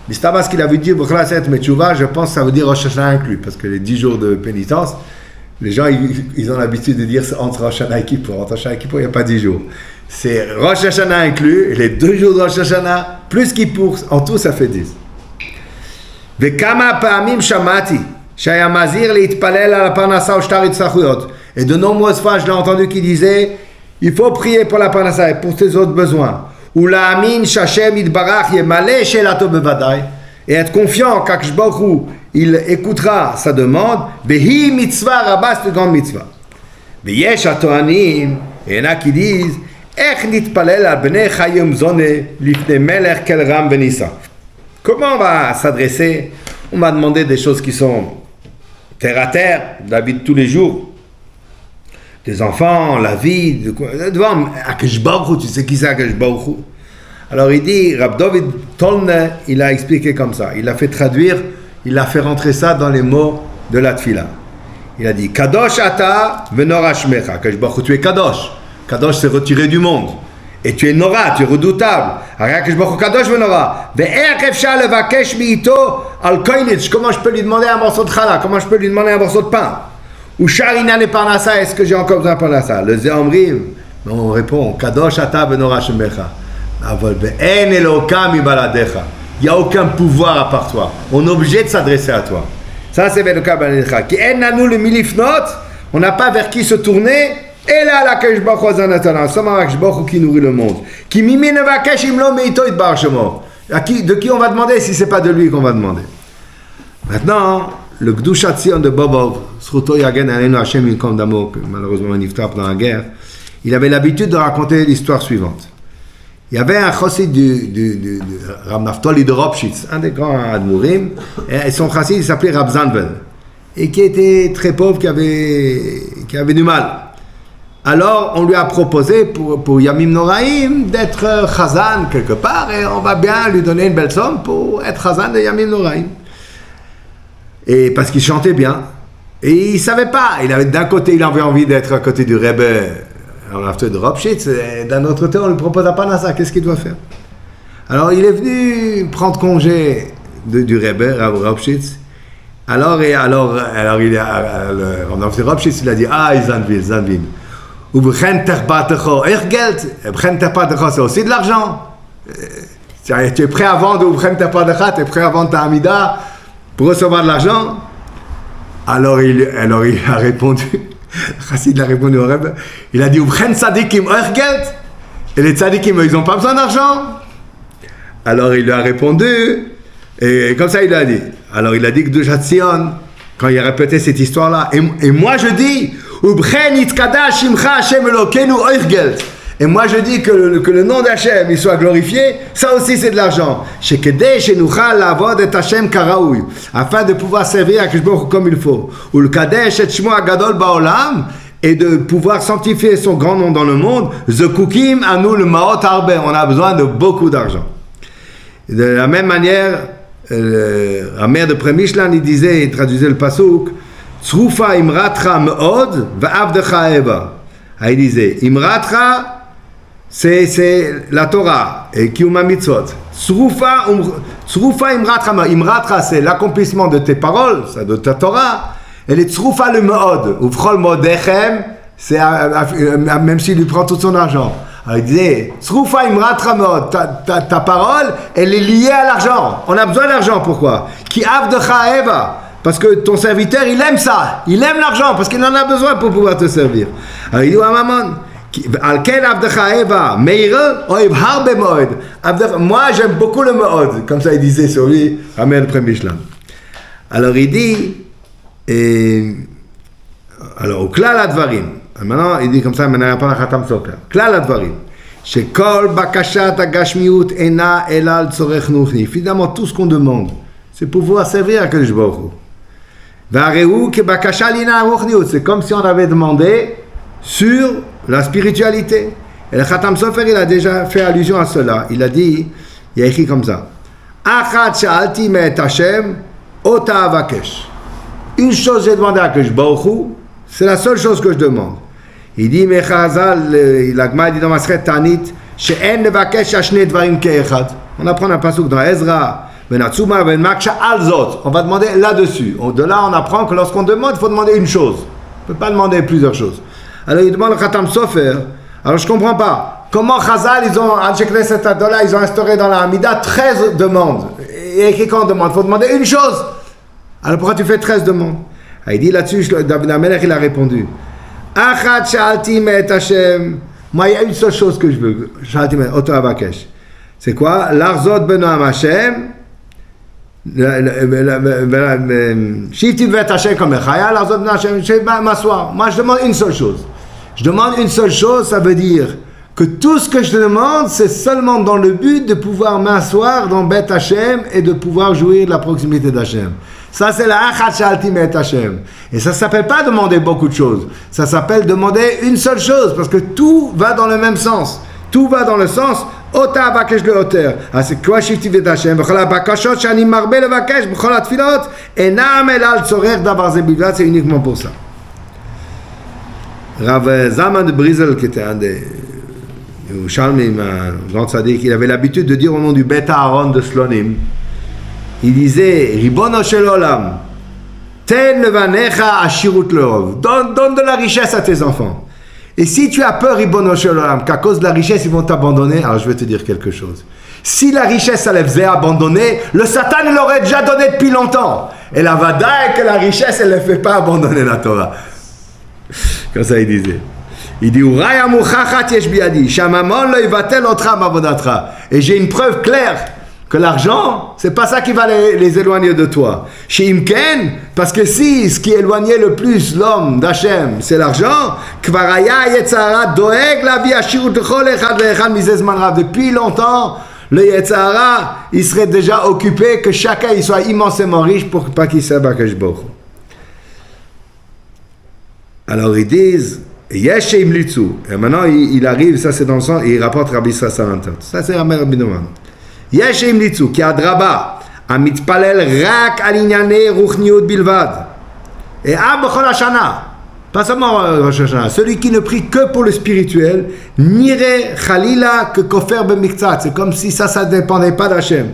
מסתבר ce qu'il a vu dire בכל 10 מתשובה, je pense que ça veut dire Rosh Hashanah inclus, parce que les 10 jours de pénitence, les gens ils ont l'habitude de dire entre Rosh Hashanah et Kippour. Entre Rosh Hashanah et Kippour, il n'y a pas 10 jours. C'est Rosh Hashanah inclus, les 2 jours de Rosh Hashanah, plus Kippour, en tout ça fait 10. וכמה פעמים שמעתי שהיה מזהיר להתפלל על הפרנסה ושטר הצטרכויות. Et de nombreuses fois je l'ai entendu qui disait il faut prier pour la parnassa et pour tes autres besoins. Ou la amin shashem idbarach yemale shelato bevadai. Et être confiant qu'Akadosh Baruch Hu, il écoutera sa demande. Behi mitzvah rabas, une grande mitzvah. Veyesh atoanim, et il y en a qui disent ech nitpalel al bnei chayim zone lifne melech kel ram venissa. Comment on va s'adresser? On va demander des choses qui sont terre à terre, la vie de tous les jours. Des enfants, la vie, devant Akadosh Baruch Hu, tu sais qui c'est Akadosh Baruch Hu? Alors il dit, Rab David Tolne, il a expliqué comme ça, il a fait traduire, il a fait rentrer ça dans les mots de la Tfila. Il a dit, Kadosh ata venora shmecha, Akadosh Baruch Hu, tu es Kadosh. Kadosh c'est retiré du monde. Et tu es Nora, tu es redoutable. Akadosh Baruch Hu Kadosh venora. Ve'er efshar levakesh mi'ito al koinitch, comment je peux lui demander un morceau de challah, comment je peux lui demander un morceau de pain? Ou Sharina ne parnassa, est-ce que j'ai encore besoin de parnassa? Le Zéomrim, on répond, Kadosh ata benora shemecha. Avol be'en elokam ibaladecha. Il n'y a aucun pouvoir à part toi. On est obligé de s'adresser à toi. Ça c'est benokam ibaladecha. Ki en nanu le milifnot, on n'a pas vers qui se tourner. Et là, la Akadosh Baruch Hu zanatana, sama Akadosh Baruch Hu qui nourrit le monde. Ki mimi nevakesh imlo meito itbar shemo. De qui on va demander si c'est pas de lui qu'on va demander? Maintenant, le Gdushat Zion de Bobov, Sruto Yagen Aleinu Hashem Yinkom Damo, que malheureusement il niftar pendant la guerre, il avait l'habitude de raconter l'histoire suivante. Il y avait un chassid du Rav Naftali de Ropshitz, un des grands admourim, et son chassid il s'appelait Rav Zanvel, et qui était très pauvre, qui avait du mal. Alors on lui a proposé pour Yamim Noraim d'être chazan quelque part, et on va bien lui donner une belle somme pour être chazan de Yamim Noraim. Et parce qu'il chantait bien. Et il ne savait pas. D'un côté, il avait envie d'être à côté du Rebbe de Ropshitz. Et d'un autre côté, on lui propose à Panassa. Qu'est-ce qu'il doit faire? Alors, il est venu prendre congé du Rebbe, Rav Ropshitz. Alors, il a, le Ropshitz, il a dit, Zanvil. Ou Bchen Terpatecho, Ergeld. Bchen Terpatecho, c'est aussi de l'argent. Tu es prêt à vendre ou Bchen Terpatecho, tu es prêt à vendre ta Amida. pour recevoir de l'argent. Alors il a répondu, Chassid a répondu au Rebbe, il a dit, Ubchen tzadikim euch Geld. Et les tzadikim, ils n'ont pas besoin d'argent. Alors il lui a répondu, et comme ça il a dit. Alors il a dit que Kedushat Zion, quand il a répété cette histoire-là, et moi je dis, Ubchen itkadash shimcha Hashem Elokeinu euch Geld. Et moi je dis que le nom d'Hachem il soit glorifié, ça aussi c'est de l'argent. Afin de pouvoir servir à Kishboch comme il faut. Ou le Kadesh et Shmo Agadol Baolam, et de pouvoir sanctifier son grand nom dans le monde. Zekukim anu le Maot Arbe. On a besoin de beaucoup d'argent. De la même manière, la mère de Premishlan il disait, il traduisait le pasuk, Tzrufa imratra meod va'avdecha eva. Il disait, imratra c'est la Torah et Kiyuma Mitzvot. Tzrufa imratra. Imratra, c'est l'accomplissement de tes paroles, ça de ta Torah. Et les tzrufa le meod. Uvchol modechem, c'est même s'il lui prend tout son argent. Alors il disait, tzrufa imratra meod. Ta parole, elle est liée à l'argent. On a besoin d'argent, pourquoi? Ki avdecha eva. Parce que ton serviteur, il aime ça. Il aime l'argent parce qu'il en a besoin pour pouvoir te servir. Alors il dit à Maman, moi j'aime beaucoup le Me'od, comme ça il disait sur lui, Amel Premishlan. Alors il dit, alors au Klal Advarim, maintenant il dit comme ça, maintenant il parle à Khatam Sofer. Klal Advarim, Shekol Bakashat Agashmiut Ena Elal Tzorech Nuchni. Finalement, tout ce qu'on demande, c'est pour pouvoir servir à Kadosh Baruch Hu. Vareu ke Bakasha Lina Ruchniut. C'est comme si on avait demandé sur la spiritualité. Et le Khatam Sofer, il a déjà fait allusion à cela. Il a dit, il a écrit comme ça. Achat sha'alti me'et Hashem, ota avakesh. Une chose j'ai demandé à Kadosh Baruch Hu, c'est la seule chose que je demande. Il dit, Mechazal, l'Agma dit dans Masret Tanit, she'en nevakesh ashne dvarim ke'echad. On apprend un pasuk dans Ezra, Benatsuma, Benmaksha alzot. On va demander là-dessus. De là, on apprend que lorsqu'on demande, il faut demander une chose. On ne peut pas demander plusieurs choses. Alors il demande le Khatam Sofer. Alors je ne comprends pas. Comment Chazal, ils ont instauré dans la Hamida 13 demandes. Et écrit qu'on demande, il faut demander une chose. Alors pourquoi tu fais 13 demandes? Alors, il dit là-dessus, David Amelech, il a répondu. Achat sha'alti me'et Hashem. Moi, il y a une seule chose que je veux. Sha'alti me'et Oto Avakesh. C'est quoi? L'arzot benoam Hashem. Shifti vet Hashem comme Echaya. L'arzot benoam Hashem. Je vais m'asseoir. Moi, je demande une seule chose. Je demande une seule chose, ça veut dire que tout ce que je te demande, c'est seulement dans le but de pouvoir m'asseoir dans Beth Hashem et de pouvoir jouir de la proximité d'Hashem. Ça, c'est la Achat Sha'alti me'et Hashem. Et ça ne s'appelle pas demander beaucoup de choses. Ça s'appelle demander une seule chose, parce que tout va dans le même sens. Tout va dans le sens Ota Avakesh le Oter. Ah, c'est quoi Shifti vet Hashem? B'chol ha'bakashot sh'ani marbe levakesh b'chol ha'tfilot enam elal tzorech davar ze bilvad. C'est uniquement pour ça. Rav Zalman de Brizel, qui était un des Yerushalmim, un grand tzaddik, il avait l'habitude de dire au nom du Beth Aaron de Slonim, il disait, Ribono shel olam, ten levanecha ashirut leov, donne de la richesse à tes enfants. Et si tu as peur, Ribono shel olam, qu'à cause de la richesse, ils vont t'abandonner, alors je vais te dire quelque chose. Si la richesse, ça les faisait abandonner, le Satan, il l'aurait déjà donné depuis longtemps. Et la vada est que la richesse, elle ne fait pas abandonner la Torah. Comme ça il disait. Il dit et j'ai une preuve claire que l'argent, c'est pas ça qui va les éloigner de toi. Parce que si ce qui éloignait le plus l'homme d'Hachem, c'est l'argent, depuis longtemps, le Yetzara, il serait déjà occupé que chacun il soit immensément riche pour pas qu'il serve à Kadosh Baruch Hu. Alors ils disent, Yesh Imlitzu. Et maintenant il arrive, ça c'est dans le sens, et il rapporte Rabbi Israël Salanter. Ça c'est Rabbi Noman. Yesh Imlitzu, qui a draba, amitpalel rak alinyane ruchniot bilvad. Et abchol hashana. Pas seulement Rosh Hashanah. Celui qui ne prie que pour le spirituel, nire chalila que kofer b'miktzat. C'est comme si ça ne dépendait pas d'Hachem.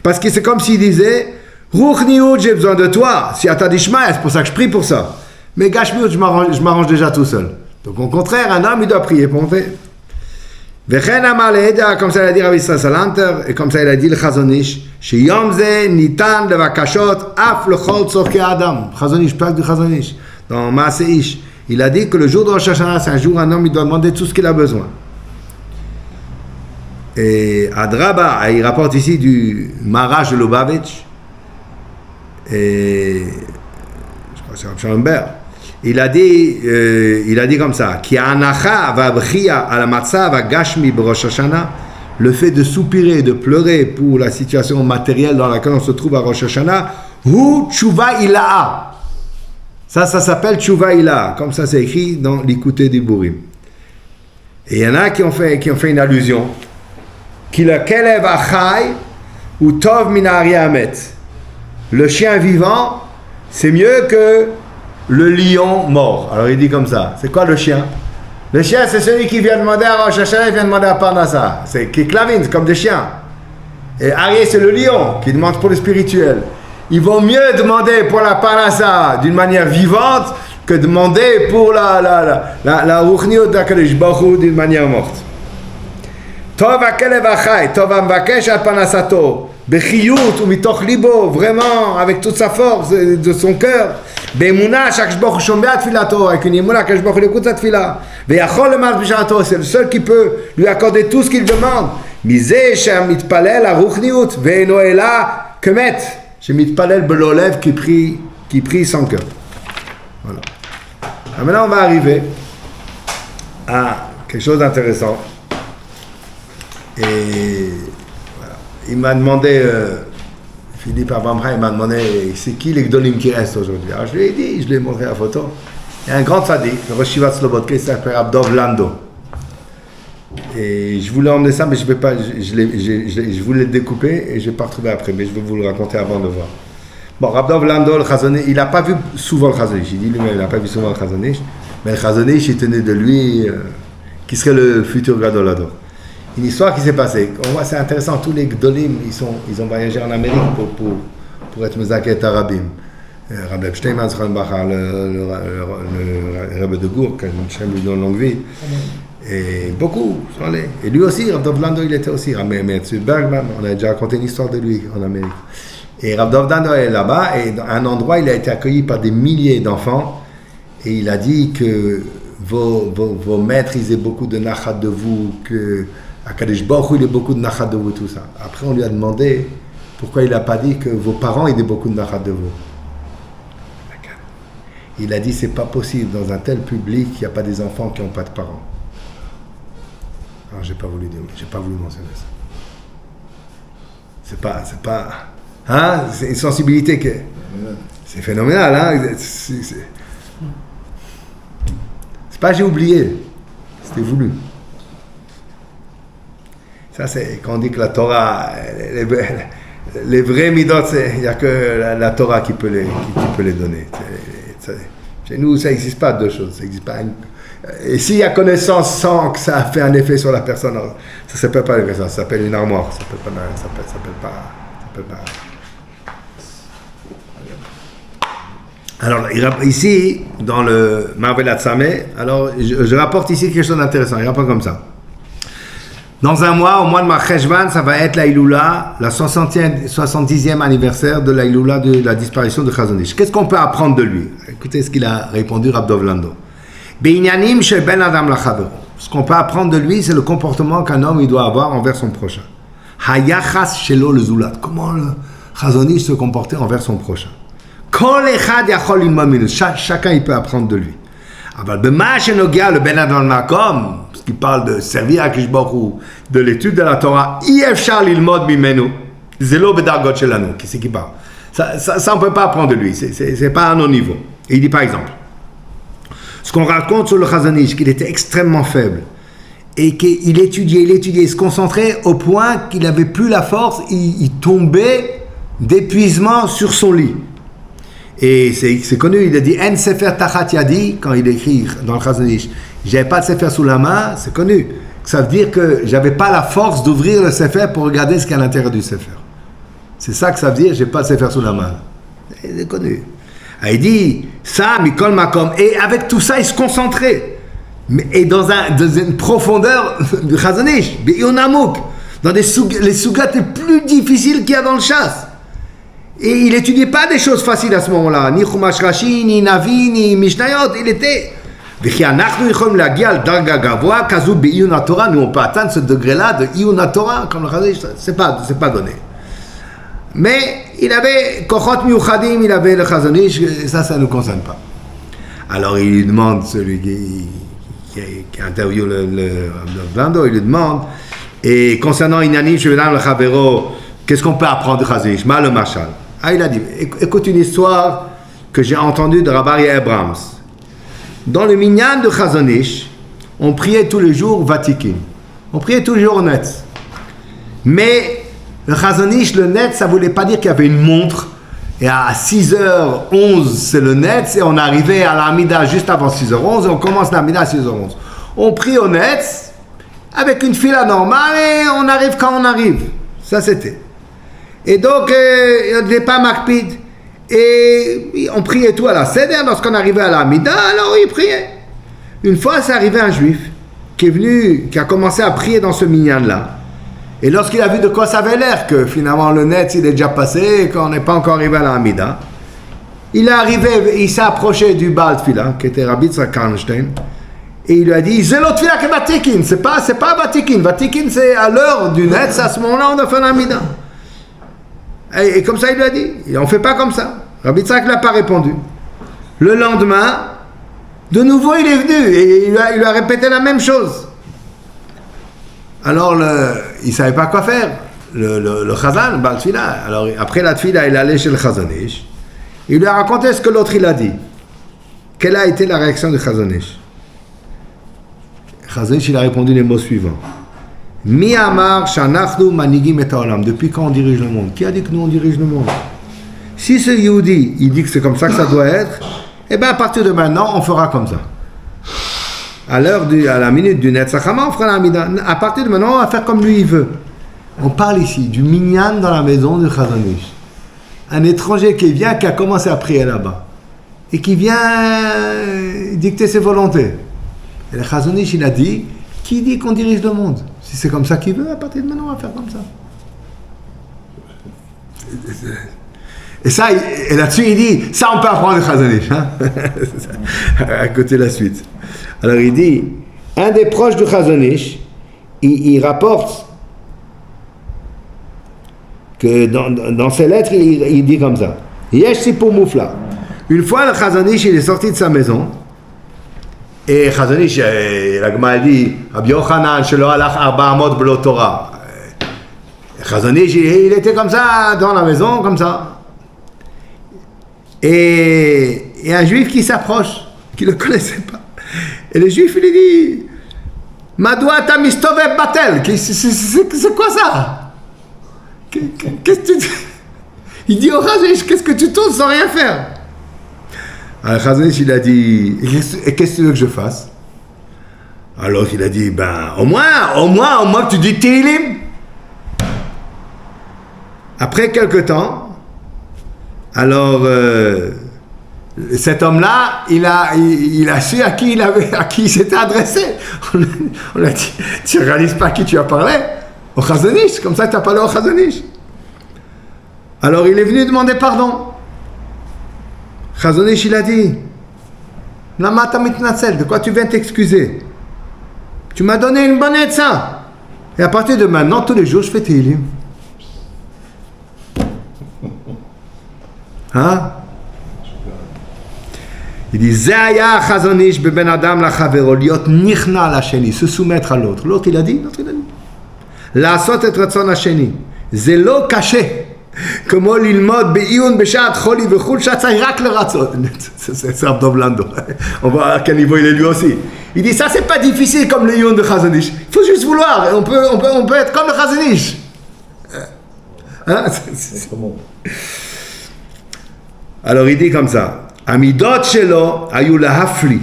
Parce que c'est comme s'il disait, ruchniot, j'ai besoin de toi. Si atadishma, c'est pour ça que je prie pour ça. Mais Gashmiut, je m'arrange déjà tout seul. Donc au contraire, un homme, il doit prier pour monter. Comme ça il a dit Rabbi Israël Salanter, et comme ça il a dit le Chazon Ish, שיום זה ניתן לבקשות אף לכל צורכי האדם. חזון איש, פרק du חזון איש. Dans Maaseh Ish, il a dit que le jour de Rosh Hashanah, c'est un jour où un homme il doit demander tout ce qu'il a besoin. Et Adraba, il rapporte ici du Maharaj de Lubavitch, et je crois que c'est Rav Schoenberg. Il a dit comme ça, Ki anacha v'abchia ala matzav hagashmi b'Rosh Hashanah, le fait de soupirer, de pleurer pour la situation matérielle dans laquelle on se trouve à Rosh Hashanah, hu tshuva ila'a. Ça s'appelle tshuva ila'a, comme ça c'est écrit dans l'Ikouté du Bourim. Et il y en a qui ont fait une allusion, Ki le kelev achai ou tov min ha'arya hamet. Le chien vivant, c'est mieux que le lion mort. Alors il dit comme ça. C'est quoi le chien? Le chien, c'est celui qui vient demander à Rosh Hashanah, il vient demander à Parnassa. C'est Kiklavin, c'est comme des chiens. Et Arié, c'est le lion qui demande pour le spirituel. Ils vont mieux demander pour la Parnassa d'une manière vivante que demander pour la Ruchniot d'Akadosh Baruch Hu d'une manière morte. Tov hakelev achai, tov hamvakesh al Parnassato. Bechiyut ou mitoch libo, vraiment avec toute sa force de son cœur. Be'emuna shakadosh baruch hu shomea tfilato, avec une emuna qu'akadosh baruch hu écoute sa tfila. Ve'yachol lemas b'sharato, c'est le seul qui peut lui accorder tout ce qu'il demande. Mizeh shemitpalel haruchniut ve'eno ela kemet, shemitpalel belolev qui prie sans cœur. Voilà. Alors maintenant on va arriver à quelque chose d'intéressant. Et il m'a demandé, Philippe Abramra, il m'a demandé c'est qui les Gdolim qui restent aujourd'hui. Alors je lui ai dit, je lui ai montré la photo. Il y a un grand tzaddik, le Rosh Yeshivat Slobodka, il s'appelle Rav Dov Lando. Et je voulais emmener ça, mais je vais pas, je voulais le découper et je ne vais pas retrouver après, mais je vais vous le raconter avant de voir. Bon, Rav Dov Lando, le Chazon Ish, il n'a pas vu souvent le Chazon Ish. Il dit lui-même, il n'a pas vu souvent le Chazon Ish, mais le Chazon Ish, il tenait de lui, qui serait le futur Gadol Hador. Une histoire qui s'est passée. On voit, c'est intéressant. Tous les Gdolim, ils ont voyagé en Amérique pour être Mezaket Arabim. Rabbi Epstein, le Rabbi de Gour, qui a eu une longue vie. Et beaucoup sont allés. Et lui aussi, Rav Dov Lando, il était aussi. Rabbi Metzud Bergman, on a déjà raconté une histoire de lui en Amérique. Et Rav Dov Lando est là-bas, et dans un endroit, il a été accueilli par des milliers d'enfants. Et il a dit que vos maîtres, ils aient beaucoup de nachat de vous, que Akadosh Baruch Hu, il a beaucoup de nachat de vous, tout ça. Après, on lui a demandé pourquoi il n'a pas dit que vos parents aient beaucoup de nachat de vous. Il a dit c'est pas possible dans un tel public, il n'y a pas des enfants qui n'ont pas de parents. Alors j'ai pas voulu mentionner ça. C'est pas, hein, c'est une sensibilité que c'est phénoménal, hein. C'est pas j'ai oublié, c'était voulu. Ça, c'est quand on dit que la Torah, les vrais midot, il n'y a que la Torah qui peut les donner. Chez nous, ça n'existe pas deux choses. Ça existe pas et s'il y a connaissance sans que ça a fait un effet sur la personne, ça ne s'appelle pas ça s'appelle une armoire. Ça s'appelle pas. Alors, ici, dans le Marvelat Sameh, alors je rapporte ici quelque chose d'intéressant. Il rapporte comme ça. Dans un mois, au mois de Marcheshvan, ça va être la Iloula, la 70e anniversaire de la Iloula de la disparition de Chazon Ish. Qu'est-ce qu'on peut apprendre de lui? Écoutez ce qu'il a répondu, Rav Dov Lando. Be'inyanim shel ben adam lachavero. Ce qu'on peut apprendre de lui, c'est le comportement qu'un homme il doit avoir envers son prochain. Hayachas shelo le zulat. Comment le Chazon Ish se comportait envers son prochain. Kol echad yachol lilmod minu. Chacun il peut apprendre de lui. Aber b'ma shenogia le ben adam makom, qui parle de servir à Akadosh Baruch Hu, de l'étude de la Torah, Yefshar lilmod mimenu, zelo bedargot shelanu, qui c'est qui parle. Ça on peut pas apprendre de lui, c'est pas à nos niveaux. Et il dit par exemple, ce qu'on raconte sur le Chazon Ish, qu'il était extrêmement faible, et qu'il étudiait, il se concentrait au point qu'il n'avait plus la force, il tombait d'épuisement sur son lit. Et c'est connu, il a dit En Sefer Tachat Yadi, quand il écrit dans le Chazon Ish, j'avais pas de Sefer sous la main, c'est connu. Ça veut dire que j'avais pas la force d'ouvrir le Sefer pour regarder ce qu'il y a à l'intérieur du Sefer. C'est ça que ça veut dire, j'ai pas de Sefer sous la main. C'est connu. Il dit ça, Mikol Makom, et avec tout ça, il se concentrait. Et dans une profondeur du Chazon Ish, Be'ionamouk, dans les sougats les plus difficiles qu'il y a dans le chasse. Et il n'étudiait pas des choses faciles à ce moment-là, ni Chumash Rashi, ni Navi, ni Mishnayot, il était... Nous, on peut atteindre ce degré-là de Iyun Torah, comme le Chazanish, c'est pas donné. Mais il avait Kochot Miuchadim, il avait le Chazanish, et ça ne nous concerne pas. Alors il lui demande, celui qui interviewe le Blando, il lui demande, et concernant Inyanim, Shevenam le Chavero, qu'est-ce qu'on peut apprendre de Chazanish? Ma le Machal. Ah, il a dit, écoute une histoire que j'ai entendue de Rabbi Abrams. Dans le minyan de Chazanish, on priait tous les jours Vatikin. On priait tous les jours au Netz. Mais le Chazanish, le Netz, ça ne voulait pas dire qu'il y avait une montre. Et à 6h11, c'est le Netz. Et on arrivait à l'Amida juste avant 6h11. Et on commence l'Amida à 6h11. On prie au Netz avec une fila normale et on arrive quand on arrive. Ça, c'était. Et donc, il ne devait pas makpid. Et on priait tout à la Seder. Lorsqu'on arrivait à la Amida, alors il priait. Une fois, c'est arrivé un juif qui est venu, qui a commencé à prier dans ce minyan-là. Et lorsqu'il a vu de quoi ça avait l'air, que finalement le net il est déjà passé et qu'on n'est pas encore arrivé à la Amida, il est arrivé, il s'est approché du Baal Tfila, qui était Rabbi Yitzhak Karnstein, et il lui a dit, c'est l'autre Tfila que Vatikin, c'est pas Vatikin. Vatikin, c'est à l'heure du net, c'est à ce moment-là on a fait l'Amida. Et comme ça, il lui a dit, on ne fait pas comme ça. Rabbi Yitzhak n'a pas répondu. Le lendemain, de nouveau, il est venu et il lui a répété la même chose. Alors, il ne savait pas quoi faire, le Chazan, le Baal Tfila. Alors, après la Tfila, il allait chez le Chazanish. Il lui a raconté ce que l'autre, il a dit. Quelle a été la réaction du Chazanish? Chazanish, il a répondu les mots suivants. Mi amar shanachnu manigim et haolam. Depuis quand on dirige le monde? Qui a dit que nous on dirige le monde? Si ce Yehudi, il dit que c'est comme ça que ça doit être, eh bien à partir de maintenant, on fera comme ça. À la minute du Netzachama, on fera l'Amida. À partir de maintenant, on va faire comme lui il veut. On parle ici du minyan dans la maison du Chazanish. Un étranger qui vient, qui a commencé à prier là-bas. Et qui vient dicter ses volontés. Et le Chazanish, il a dit, qui dit qu'on dirige le monde? Si c'est comme ça qu'il veut, à partir de maintenant, on va faire comme ça. Et ça, et là-dessus, il dit, ça on peut apprendre le Chazanish. Hein? À côté de la suite. Alors il dit, un des proches du Chazanish, il rapporte que dans ses lettres, il dit comme ça. Yesh sipur mufla. Une fois, le Chazanish, il est sorti de sa maison, et Chazanish, la Gemara dit, Rabbi Yochanan, shelo halach 400 belo Torah. Chazanish, il était comme ça, dans la maison, comme ça. Et un juif qui s'approche, qui ne le connaissait pas. Et le juif, il lui dit, Madoua ta mistovev batel. C'est quoi ça? Qu'est-ce que tu dis? Il dit au Chazanish, qu'est-ce que tu tournes sans rien faire? Alors Chazanish, il a dit, et qu'est-ce que tu veux que je fasse? Alors il a dit, ben, au moins que tu dis Tehillim. Après quelque temps, alors cet homme-là, il a su à qui il s'était adressé. On a dit, tu ne réalises pas à qui tu as parlé? Au Chazanish, comme ça tu as parlé au Chazanish. Alors il est venu demander pardon. Chazanish, il a dit, Lama ta mitnatsel, de quoi tu viens t'excuser? Tu m'as donné une bonne aide, ça. Et à partir de maintenant, tous les jours, je fais Tehillim. Hein? Il dit, Zaya Chazanish beben adam la chavero, liot nichna la sheni, se soumettre à l'autre. L'autre, il a dit, la sot et ratzon la sheni, zelo caché. Comment l'ilmod be'iyun b'shat choli v'chul shatzai rak le ratzon. C'est Abdo Blando. On voit à quel niveau il est lui aussi. Il dit, ça c'est pas difficile comme le iyun de Chazanish. Il faut juste vouloir. On peut être comme le Chazanish. Hein? C'est comment? Alors il dit comme ça, Amidot shelo ayu lahafli.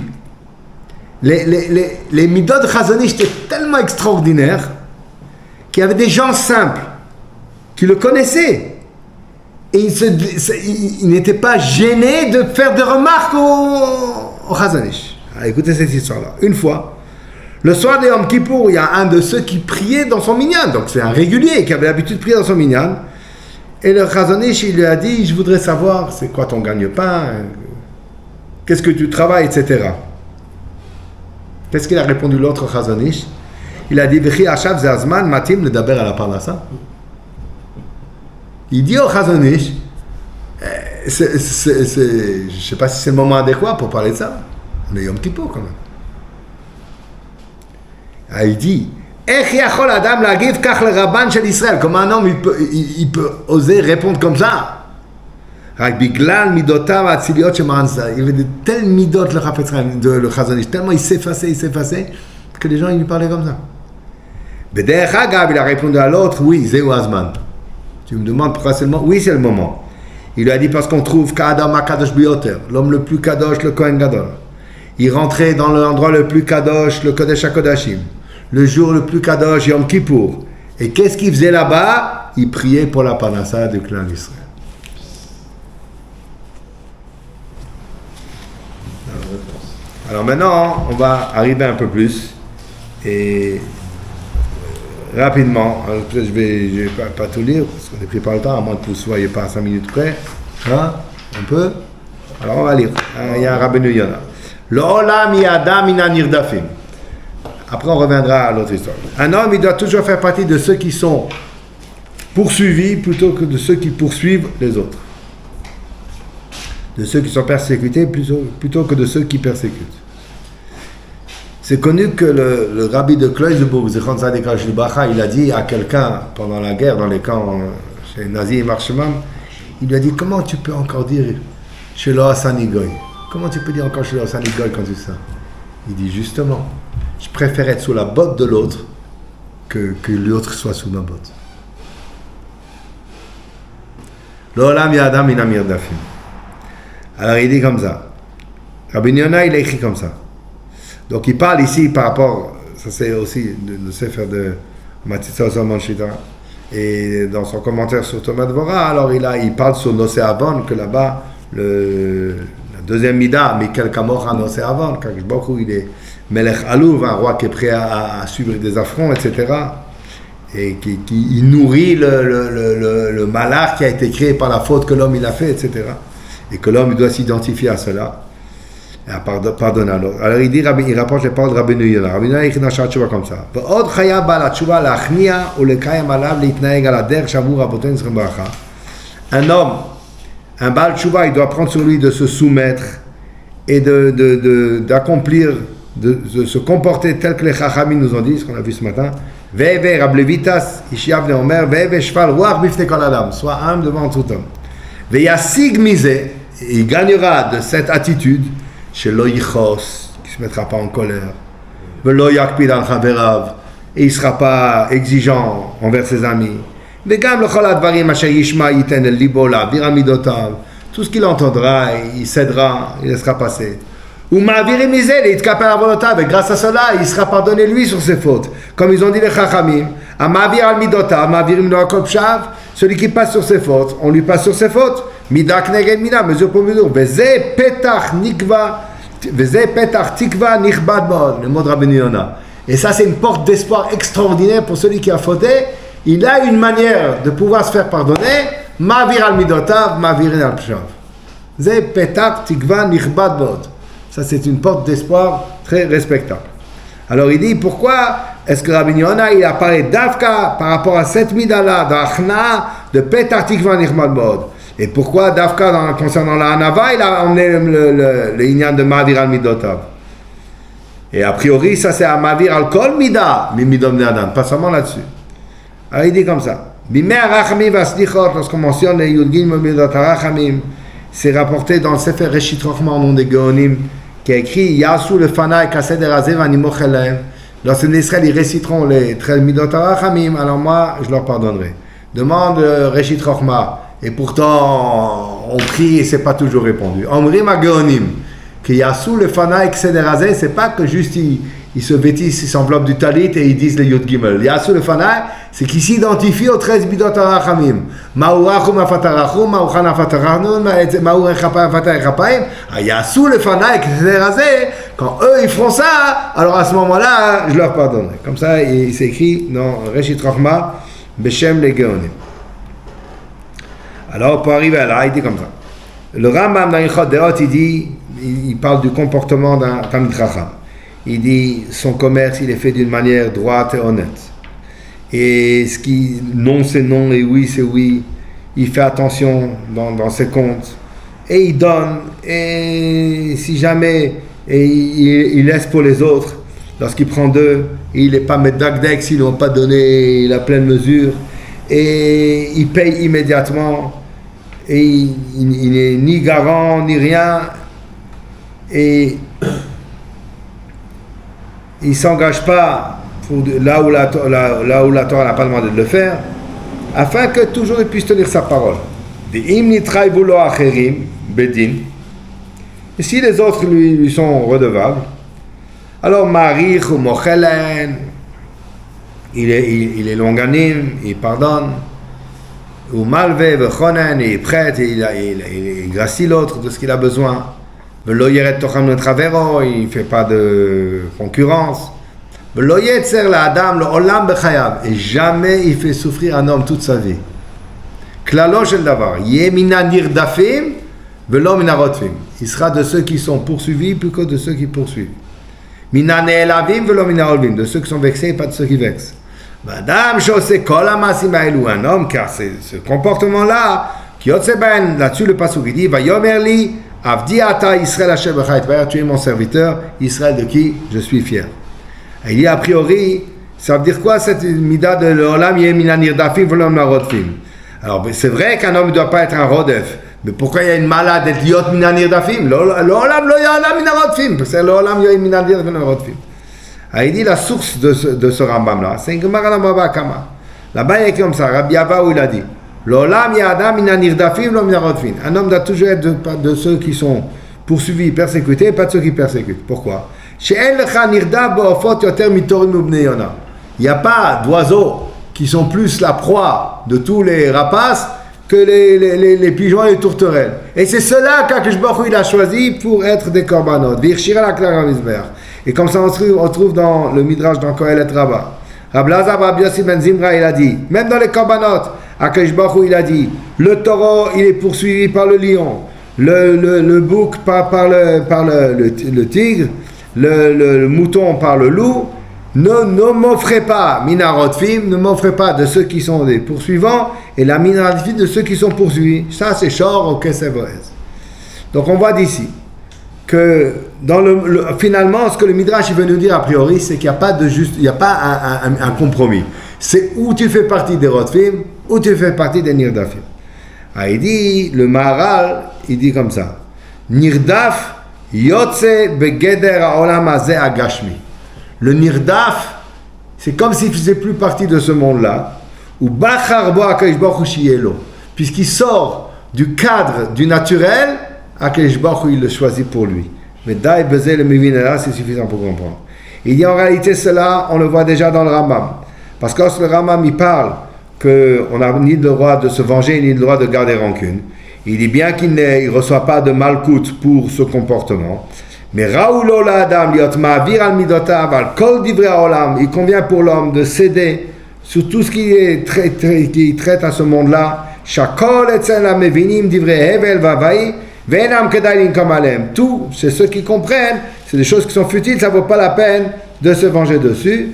Les midot de Chazanish étaient tellement extraordinaires qu'il y avait des gens simples qui le connaissaient. Et il n'était pas gêné de faire des remarques au Chazanish. Écoutez cette histoire-là. Une fois, Le soir de Yom Kippour, il y a un de ceux qui priait dans son minyan, donc c'est un régulier qui avait l'habitude de prier dans son minyan. Et le Chazon Ish, il lui a dit, je voudrais savoir, c'est quoi ton gagne-pain, qu'est-ce que tu travailles, etc. Qu'est-ce qu'il a répondu l'autre Chazon Ish? Il a dit, V'chi Hashav Zazman Matim le Daber à la Parnassa. Il dit au Chazon Ish, je ne sais pas si c'est le moment adéquat pour parler de ça. On est Yom Kippour quand même. Ah, il dit, comment un homme il peut oser répondre comme ça? Il y avait de telles midot le Chazon Ish, tellement il s'effaçait, que les gens ils lui parlaient comme ça. Il a répondu à l'autre, oui, Zéou Azman. Tu me demandes pourquoi c'est le moment? Oui, c'est le moment. Il lui a dit parce qu'on trouve Ka'adam HaKadosh Bioter, l'homme le plus Kadosh, le Kohen Gadol. Il rentrait dans l'endroit le plus Kadosh, le Kodesh HaKodashim. Le jour le plus Kadosh, Yom Kippour. Et qu'est-ce qu'il faisait là-bas? Il priait pour la Parnassa du clan d'Israël. Alors maintenant, on va arriver un peu plus. Et rapidement, peut-être je vais pas tout lire, parce qu'on est pris par le temps, à moins que vous ne soyez pas à 5 minutes près. Hein? Un peu? Alors on va lire. Il y a Rabbeinu Yonah. L'olam yadam mina nirdafim. Après, on reviendra à l'autre histoire. Un homme, il doit toujours faire partie de ceux qui sont poursuivis plutôt que de ceux qui poursuivent les autres. De ceux qui sont persécutés plutôt que de ceux qui persécutent. C'est connu que le rabbi de Kloïsbourg, Zichron Tzaddik Libracha, il a dit à quelqu'un pendant la guerre dans les camps chez les nazis et Marshman, il lui a dit, comment tu peux encore dire chez le Hassani Goy? Comment tu peux dire encore chez le Hassani Goy quand tu dis ça? Il dit justement, je préfère être sous la botte de l'autre que l'autre soit sous ma botte. L'olam yadam min amirdafim. Alors il dit comme ça. Rabbi Yonah, il a écrit comme ça. Donc il parle ici par rapport, ça c'est aussi le sefer de Matzitza Osman Shita, et dans son commentaire sur Thomas Dvorah, alors il parle sur Nosé Avon, que là-bas, la deuxième Mida, Mikel Kamocha Nosé Avon, quand beaucoup il est Melech Alouv, un roi qui est prêt à suivre des affronts, etc. Et qui nourrit le malheur qui a été créé par la faute que l'homme il a fait, etc. Et que l'homme il doit s'identifier à cela. Et à pardonner à l'autre. Alors il rapproche les paroles de Rabbeinu Yonah. Rabbeinu Yonah écrit dans la tchouva comme ça. Ve'od chaya ba'al tchouva la'achnia ou lekayem alav leitnaeg al hader shavu raboten zichem baracha. Un homme, un Baal tchouva, il doit prendre sur lui de se soumettre et d'accomplir, de se comporter tel que les chachamim nous ont dit, ce qu'on a vu ce matin. Ve'eve rablevitas ishiav neomer ve'eve shval ruach bifnei kol adam. Sois humble devant tout homme. Ve'yasig miseh, il gagnera de cette attitude chez l'oyichos, qui ne se mettra pas en colère, et il ne sera pas exigeant envers ses amis. Tout ce qu'il entendra, il cédera, il laissera passer. Et grâce à cela, il sera pardonné lui sur ses fautes. Comme ils ont dit les Chachamim, celui qui passe sur ses fautes, on lui passe sur ses fautes. Midak neged mida, mesure pour mesure. Veze petach tikva nichbad bod, le mot de Rabbeinu Yonah. Et ça, c'est une porte d'espoir extraordinaire pour celui qui a fauté. Il a une manière de pouvoir se faire pardonner. Ma'avir al midotav, ma'avir al pshav. Ze petach tikva nichbad bod. Ça, c'est une porte d'espoir très respectable. Alors, il dit, pourquoi est-ce que Rabbeinu Yonah, il a parlé d'Afka par rapport à cette mida-là, d'Achna, de petach tikva nichbad bod? Et pourquoi Dafka, concernant la Hanava, il a emmené le Inyan de Ma'avir al Midotav? Et a priori, ça c'est à Ma'avir al Kol Mida, Midom de Adam, pas seulement là-dessus. Alors il dit comme ça. Bimei Arachamim Vaslichot, lorsqu'on mentionne les Yudgim Midot Arachamim, c'est rapporté dans le Sefer Reshit Rochma au nom des Geonim, qui a écrit Yasu le Fana et Kaseder Azev Animoch Elaim. Lorsque les Israël ils réciteront les 13 Midot Arachamim, alors moi je leur pardonnerai. Demande Reshit Rochma. Et pourtant, on prie et c'est pas toujours répondu. Omrim Ageonim, qui Yasu le Fana et Kaseder c'est pas que juste ils se vêtissent, ils s'enveloppent du talit et ils disent les Yud Gimel. Yasu le Fana, c'est qu'il s'identifie aux 13 midot harachamim. Ma'u rachum afat harachum, ma'u chan afat harachnun, ma'u rechapayim afat harechapayim. Yasu lefanai k'zeh. Quand eux ils font ça, alors à ce moment-là, je leur pardonnerai. Comme ça, il s'écrit dans Reshit Chochma, Beshem le Geonim. Alors pour arriver à là, il dit comme ça. Le Rambam dans Ilchot Deot, il parle du comportement d'un Talmid Chacham. Il dit son commerce, il est fait d'une manière droite et honnête. Et ce qui non c'est non et oui c'est oui. Il fait attention dans ses comptes et il donne. Et si jamais il laisse pour les autres, lorsqu'il prend d'eux, il n'est pas médagdek s'ils n'ont pas donné la pleine mesure. Et il paye immédiatement. Et il n'est ni garant ni rien. Et il ne s'engage pas pour là où la Torah n'a pas demandé de le faire, afin que toujours il puisse tenir sa parole. Et si les autres lui sont redevables, alors Marich ou Mochelen, il est longanime, il pardonne, ou Malve, Vechonen, il est prêt, il gracie l'autre de ce qu'il a besoin. Il ne fait pas de concurrence. Et jamais il fait souffrir un homme toute sa vie. Il sera de ceux qui sont poursuivis plus que de ceux qui poursuivent. De ceux qui sont vexés et pas de ceux qui vexent. Un homme, car c'est ce comportement-là, là-dessus le passage qui dit Vayomerli. Avdi ata Israël Hashem b'chayit, tu es mon serviteur, Israël de qui je suis fier. Et il dit a priori, ça veut dire quoi cette mida de l'olam yeh mina nirdafim v'lom narodfim. Alors c'est vrai qu'un homme ne doit pas être un rodef, mais pourquoi il y a une malade d'être liot mina nirdafim? L'olam lo ya'ala mina rodfim, parce que l'olam yeh mina nirdafim v'lom narodfim. Alors il dit la source de ce Rambam là, c'est une Gemara Baba Kama. Là-bas il y a écrit comme ça, Rabbi Abba où il a dit. L'olam yadam mina nirdafim lo mina rodfim. Un homme doit toujours être de ceux qui sont poursuivis, persécutés, pas de ceux qui persécutent. Pourquoi? Il n'y a pas d'oiseaux qui sont plus la proie de tous les rapaces que les pigeons et les tourterelles. Et c'est cela qu'Akadosh Baruch Hu il a choisi pour être des korbanot. Et comme ça on trouve dans le Midrash dans Kohelet Rabbah. Rabbi Lazar Rabbi Yossi ben Zimra il a dit, même dans les korbanot, Akadosh Baruch Hu il a dit, le taureau il est poursuivi par le lion, le bouc par le tigre, le mouton par le loup. Ne m'offrez pas minarotfim, ne m'offrez pas de ceux qui sont des poursuivants, et la minarotfim de ceux qui sont poursuivis. Ça c'est Shor au Kesevoez. Donc on voit d'ici que dans finalement ce que le Midrash veut nous dire a priori, c'est qu'il n'y a pas il n'y a pas un compromis. C'est où tu fais partie des Rotfim, ou tu fais partie des Nirdafim. Ah, il dit, le Maharal, il dit comme ça, Nirdaf yotze begeder haolam hazeh agashmi. Le Nirdaf, c'est comme s'il ne faisait plus partie de ce monde-là, ou bachar bo HaKadosh Baruch Hu sheyelo, puisqu'il sort du cadre du naturel, HaKadosh Baruch Hu il le choisit pour lui. Mais dai bezer le mevinela, c'est suffisant pour comprendre. Il dit en réalité cela, on le voit déjà dans le Rambam. Parce que lorsque le Rambam il parle qu'on n'a ni le droit de se venger, ni le droit de garder rancune, il dit bien qu'il ne reçoit pas de malcoute pour ce comportement. Mais Raoulo la Adam, liot ma'avir al midotav, al kol divrei haolam, il convient pour l'homme de céder sur tout ce qui traite à ce monde-là. Shakol etzel hamevinim divrei hevel vavai, ve'enam kedai linkom alem. Tout, c'est ceux qui comprennent, c'est des choses qui sont futiles, ça ne vaut pas la peine de se venger dessus.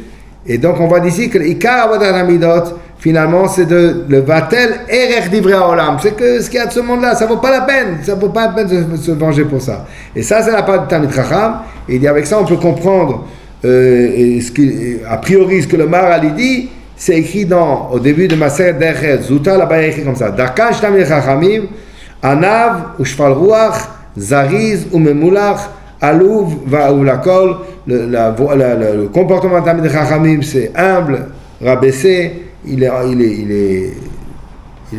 Et donc on voit d'ici que l'ikar avodat hamidot, finalement c'est le vatel erech divrei haolam, c'est que ce qu'il y a de ce monde-là, ça ne vaut pas la peine, de se venger pour ça. Et ça c'est la part du Talmid Chacham, et il dit avec ça on peut comprendre a priori ce que le Maharal dit, c'est écrit au début de Maseret Derech Zuta, là-bas il est écrit comme ça, Darkan Talmid Chachamim, Anav ou Shfal Ruach, Zariz ou Memulach, Alouv va ou la kol, le comportement de Talmid Chachamim c'est humble, rabaissé, il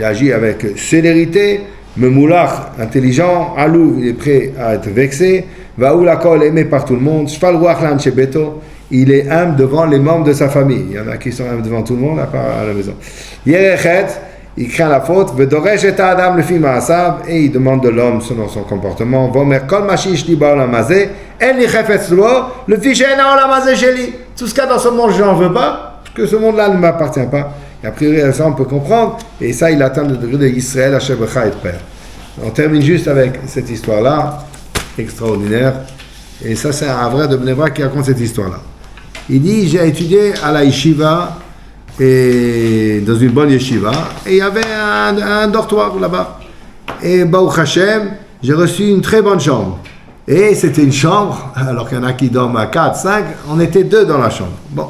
agit avec célérité, Memoulach intelligent, Alouv il est prêt à être vexé, va ou la kol aimé par tout le monde, Shfal Ruach lan shebeto, il est humble devant les membres de sa famille. Il y en a qui sont humbles devant tout le monde, à part à la maison. Yerechet, il craint la faute, Vedoresh et Adam le film Asab, et il demande de l'homme selon son comportement. Vomer kol mashish li ba'olamazé, en li chefetz lo, le fiché na olamazé sheli. Tout ce qu'il y a dans ce monde, je n'en veux pas, parce que ce monde-là ne m'appartient pas. Et a priori, ça on peut comprendre, et ça il atteint le degré d'Israël, Hachem Becha et Père. On termine juste avec cette histoire-là, extraordinaire, et ça c'est un vrai de Bnei Brak qui raconte cette histoire-là. Il dit, j'ai étudié à la yeshiva, et dans une bonne yeshiva, et il y avait un dortoir là-bas. Et Baruch Hashem, j'ai reçu une très bonne chambre. Et c'était une chambre, alors qu'il y en a qui dorment à 4, 5, on était 2 dans la chambre. Bon.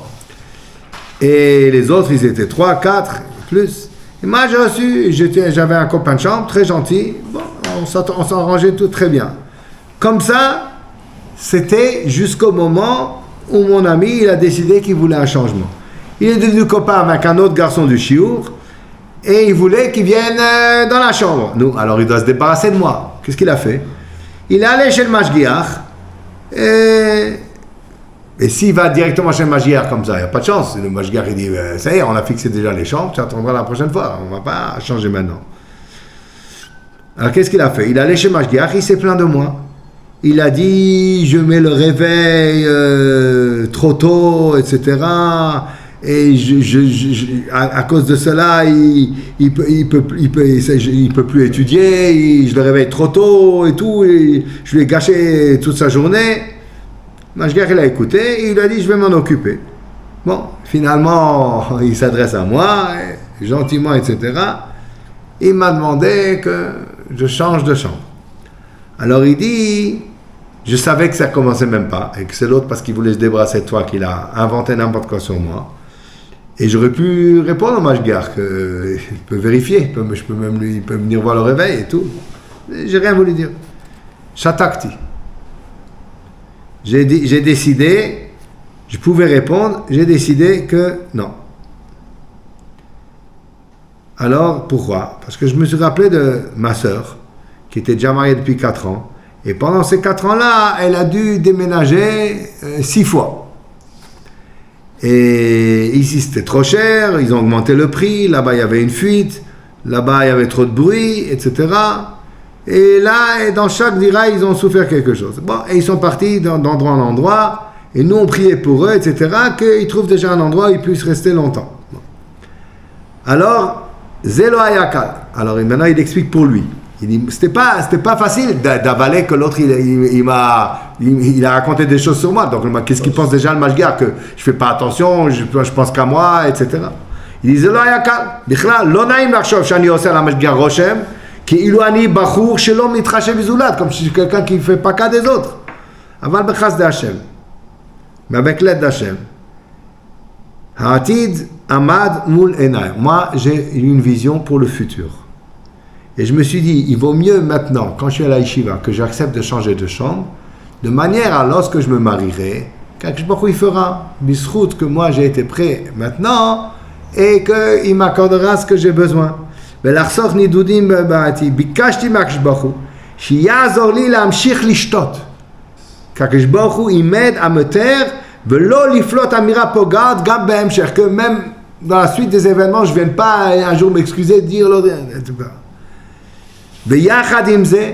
Et les autres, ils étaient 3, 4, plus. Et moi, j'ai reçu, j'avais un copain de chambre, très gentil. Bon, on s'arrangeait tout très bien. Comme ça, c'était jusqu'au moment où mon ami, il a décidé qu'il voulait un changement. Il est devenu copain avec un autre garçon du chiour, et il voulait qu'il vienne dans la chambre. Nous, alors il doit se débarrasser de moi. Qu'est-ce qu'il a fait? Il est allé chez le Mashgiach, et s'il va directement chez le Mashgiach comme ça, il n'y a pas de chance. Le Mashgiach, il dit, ça y est, on a fixé déjà les chambres, tu attendras la prochaine fois, on ne va pas changer maintenant. Alors qu'est-ce qu'il a fait? Il est allé chez le Mashgiach, il s'est plaint de moi. Il a dit, je mets le réveil trop tôt, etc., et à cause de cela, il peut plus étudier, je le réveille trop tôt et tout, et je lui ai gâché toute sa journée. Mashgiach, il a écouté, et il a dit, je vais m'en occuper. Bon, finalement, il s'adresse à moi, gentiment, etc. Il m'a demandé que je change de chambre. Alors il dit, je savais que ça commençait même pas, et que c'est l'autre parce qu'il voulait se débarrasser de toi qu'il a inventé n'importe quoi sur moi. Et j'aurais pu répondre au Mashgiach, il peut vérifier, il peut venir voir le réveil et tout. J'ai rien voulu dire. Shatakti. J'ai décidé, je pouvais répondre, j'ai décidé que non. Alors, pourquoi? Parce que je me suis rappelé de ma sœur, qui était déjà mariée depuis 4 ans, et pendant ces 4 ans-là, elle a dû déménager 6 fois. Et ici, c'était trop cher, ils ont augmenté le prix, là-bas, il y avait une fuite, là-bas, il y avait trop de bruit, etc. Et là, et dans chaque dira, ils ont souffert quelque chose. Bon, et ils sont partis d'endroit en endroit, et nous, on priait pour eux, etc., qu'ils trouvent déjà un endroit où ils puissent rester longtemps. Bon. Alors, Zelo Ayakal. Alors, maintenant, il explique pour lui. Il dit, c'était pas facile d'avaler que l'autre, il a raconté des choses sur moi. Donc, qu'est-ce qu'il pense déjà le Mashgiach? Que je fais pas attention, je pense qu'à moi, etc. Il dit, Zelo Ayakal. Bichla, lo naim lachshov shani oseh la Mashgiach roshem, ki ilu ani bachour shelo mitrashe vizoulat, comme je suis quelqu'un qui fait pas cas des autres. Aval bechas de Hashem. Mais avec l'aide d'Hashem. Ha'atid amad mul enay. Moi, j'ai une vision pour le futur. Et je me suis dit, il vaut mieux maintenant, quand je suis à la yeshiva, que j'accepte de changer de chambre, de manière à lorsque je me marierai, qu'Akadosh Baruch Hu il fera, bisrout, que moi j'ai été prêt maintenant, et qu'il m'accordera ce que j'ai besoin. Velachsoch nidudim ba'ati, bikashti m'Akadosh Baruch Hu, sheyazor li lamshich lishtot. Qu'Akadosh Baruch Hu il m'aide à me taire, velo liflot amira pogad gam be'hemshech, que même dans la suite des événements, je ne vienne pas un jour m'excuser, dire l'autre, etc. ויחד עם זה,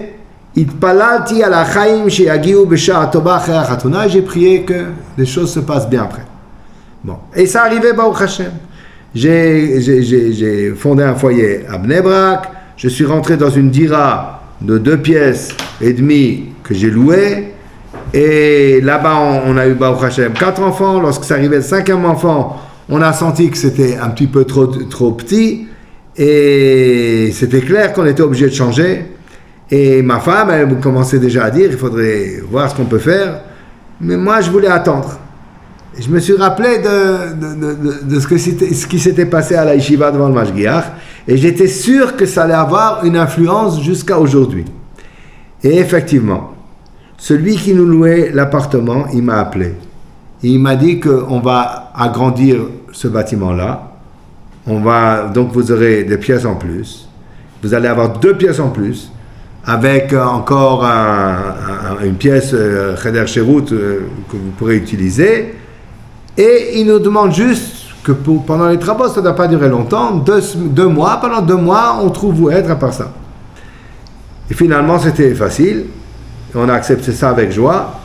התפללתי על החיים שיגיעו בשעה טובה אחרי החתונה, j'ai prié que les choses se passent bien après. Bon, et ça arrivait, Baruch Hashem. J'ai fondé un foyer à Bnei Brak, je suis rentré dans une dira de 2 pièces et demie que j'ai louée, et là-bas on a eu, Baruch Hashem, 4 enfants. Lorsque ça arrivait le 5e enfant, on a senti que c'était un petit peu trop petit, et c'était clair qu'on était obligé de changer. Et ma femme, elle commençait déjà à dire, il faudrait voir ce qu'on peut faire. Mais moi, je voulais attendre. Et je me suis rappelé de ce qui s'était passé à la yeshiva devant le Mashgiach. Et j'étais sûr que ça allait avoir une influence jusqu'à aujourd'hui. Et effectivement, celui qui nous louait l'appartement, il m'a appelé. Et il m'a dit qu'on va agrandir ce bâtiment-là. Donc vous aurez des pièces en plus. Vous allez avoir 2 pièces en plus, avec encore une pièce Cheder Sherut que vous pourrez utiliser. Et il nous demande juste que pendant les travaux, ça ne doit pas durer longtemps, 2 mois, pendant 2 mois, on trouve où être à part ça. Et finalement, c'était facile, on a accepté ça avec joie,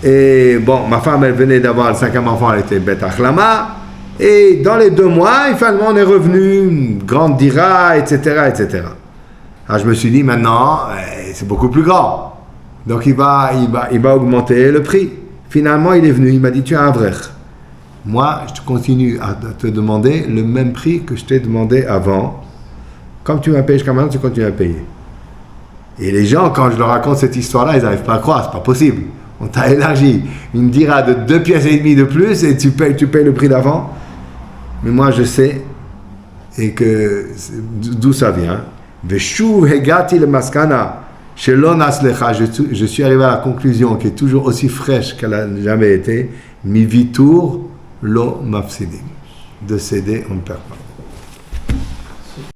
et bon, ma femme, elle venait d'avoir le 5e enfant, elle était bête achlama, et dans les 2 mois, finalement, on est revenu, une grande dira, etc., etc. Alors je me suis dit, maintenant, c'est beaucoup plus grand, donc il va augmenter le prix. Finalement, il est venu, il m'a dit, tu es un vrai. Moi, je continue à te demander le même prix que je t'ai demandé avant. Comme tu m'as payé jusqu'à maintenant, tu continues à payer. Et les gens, quand je leur raconte cette histoire-là, ils n'arrivent pas à croire, c'est pas possible. On t'a élargi une dira de 2 pièces et demie de plus et tu payes le prix d'avant. Mais moi, je sais et que d'où ça vient. Veshuv hegati le maskana shelon aslecha. Je suis arrivé à la conclusion qui est toujours aussi fraîche qu'elle n'a jamais été. Mi vitur lo mafsidim. De céder, on ne perd pas.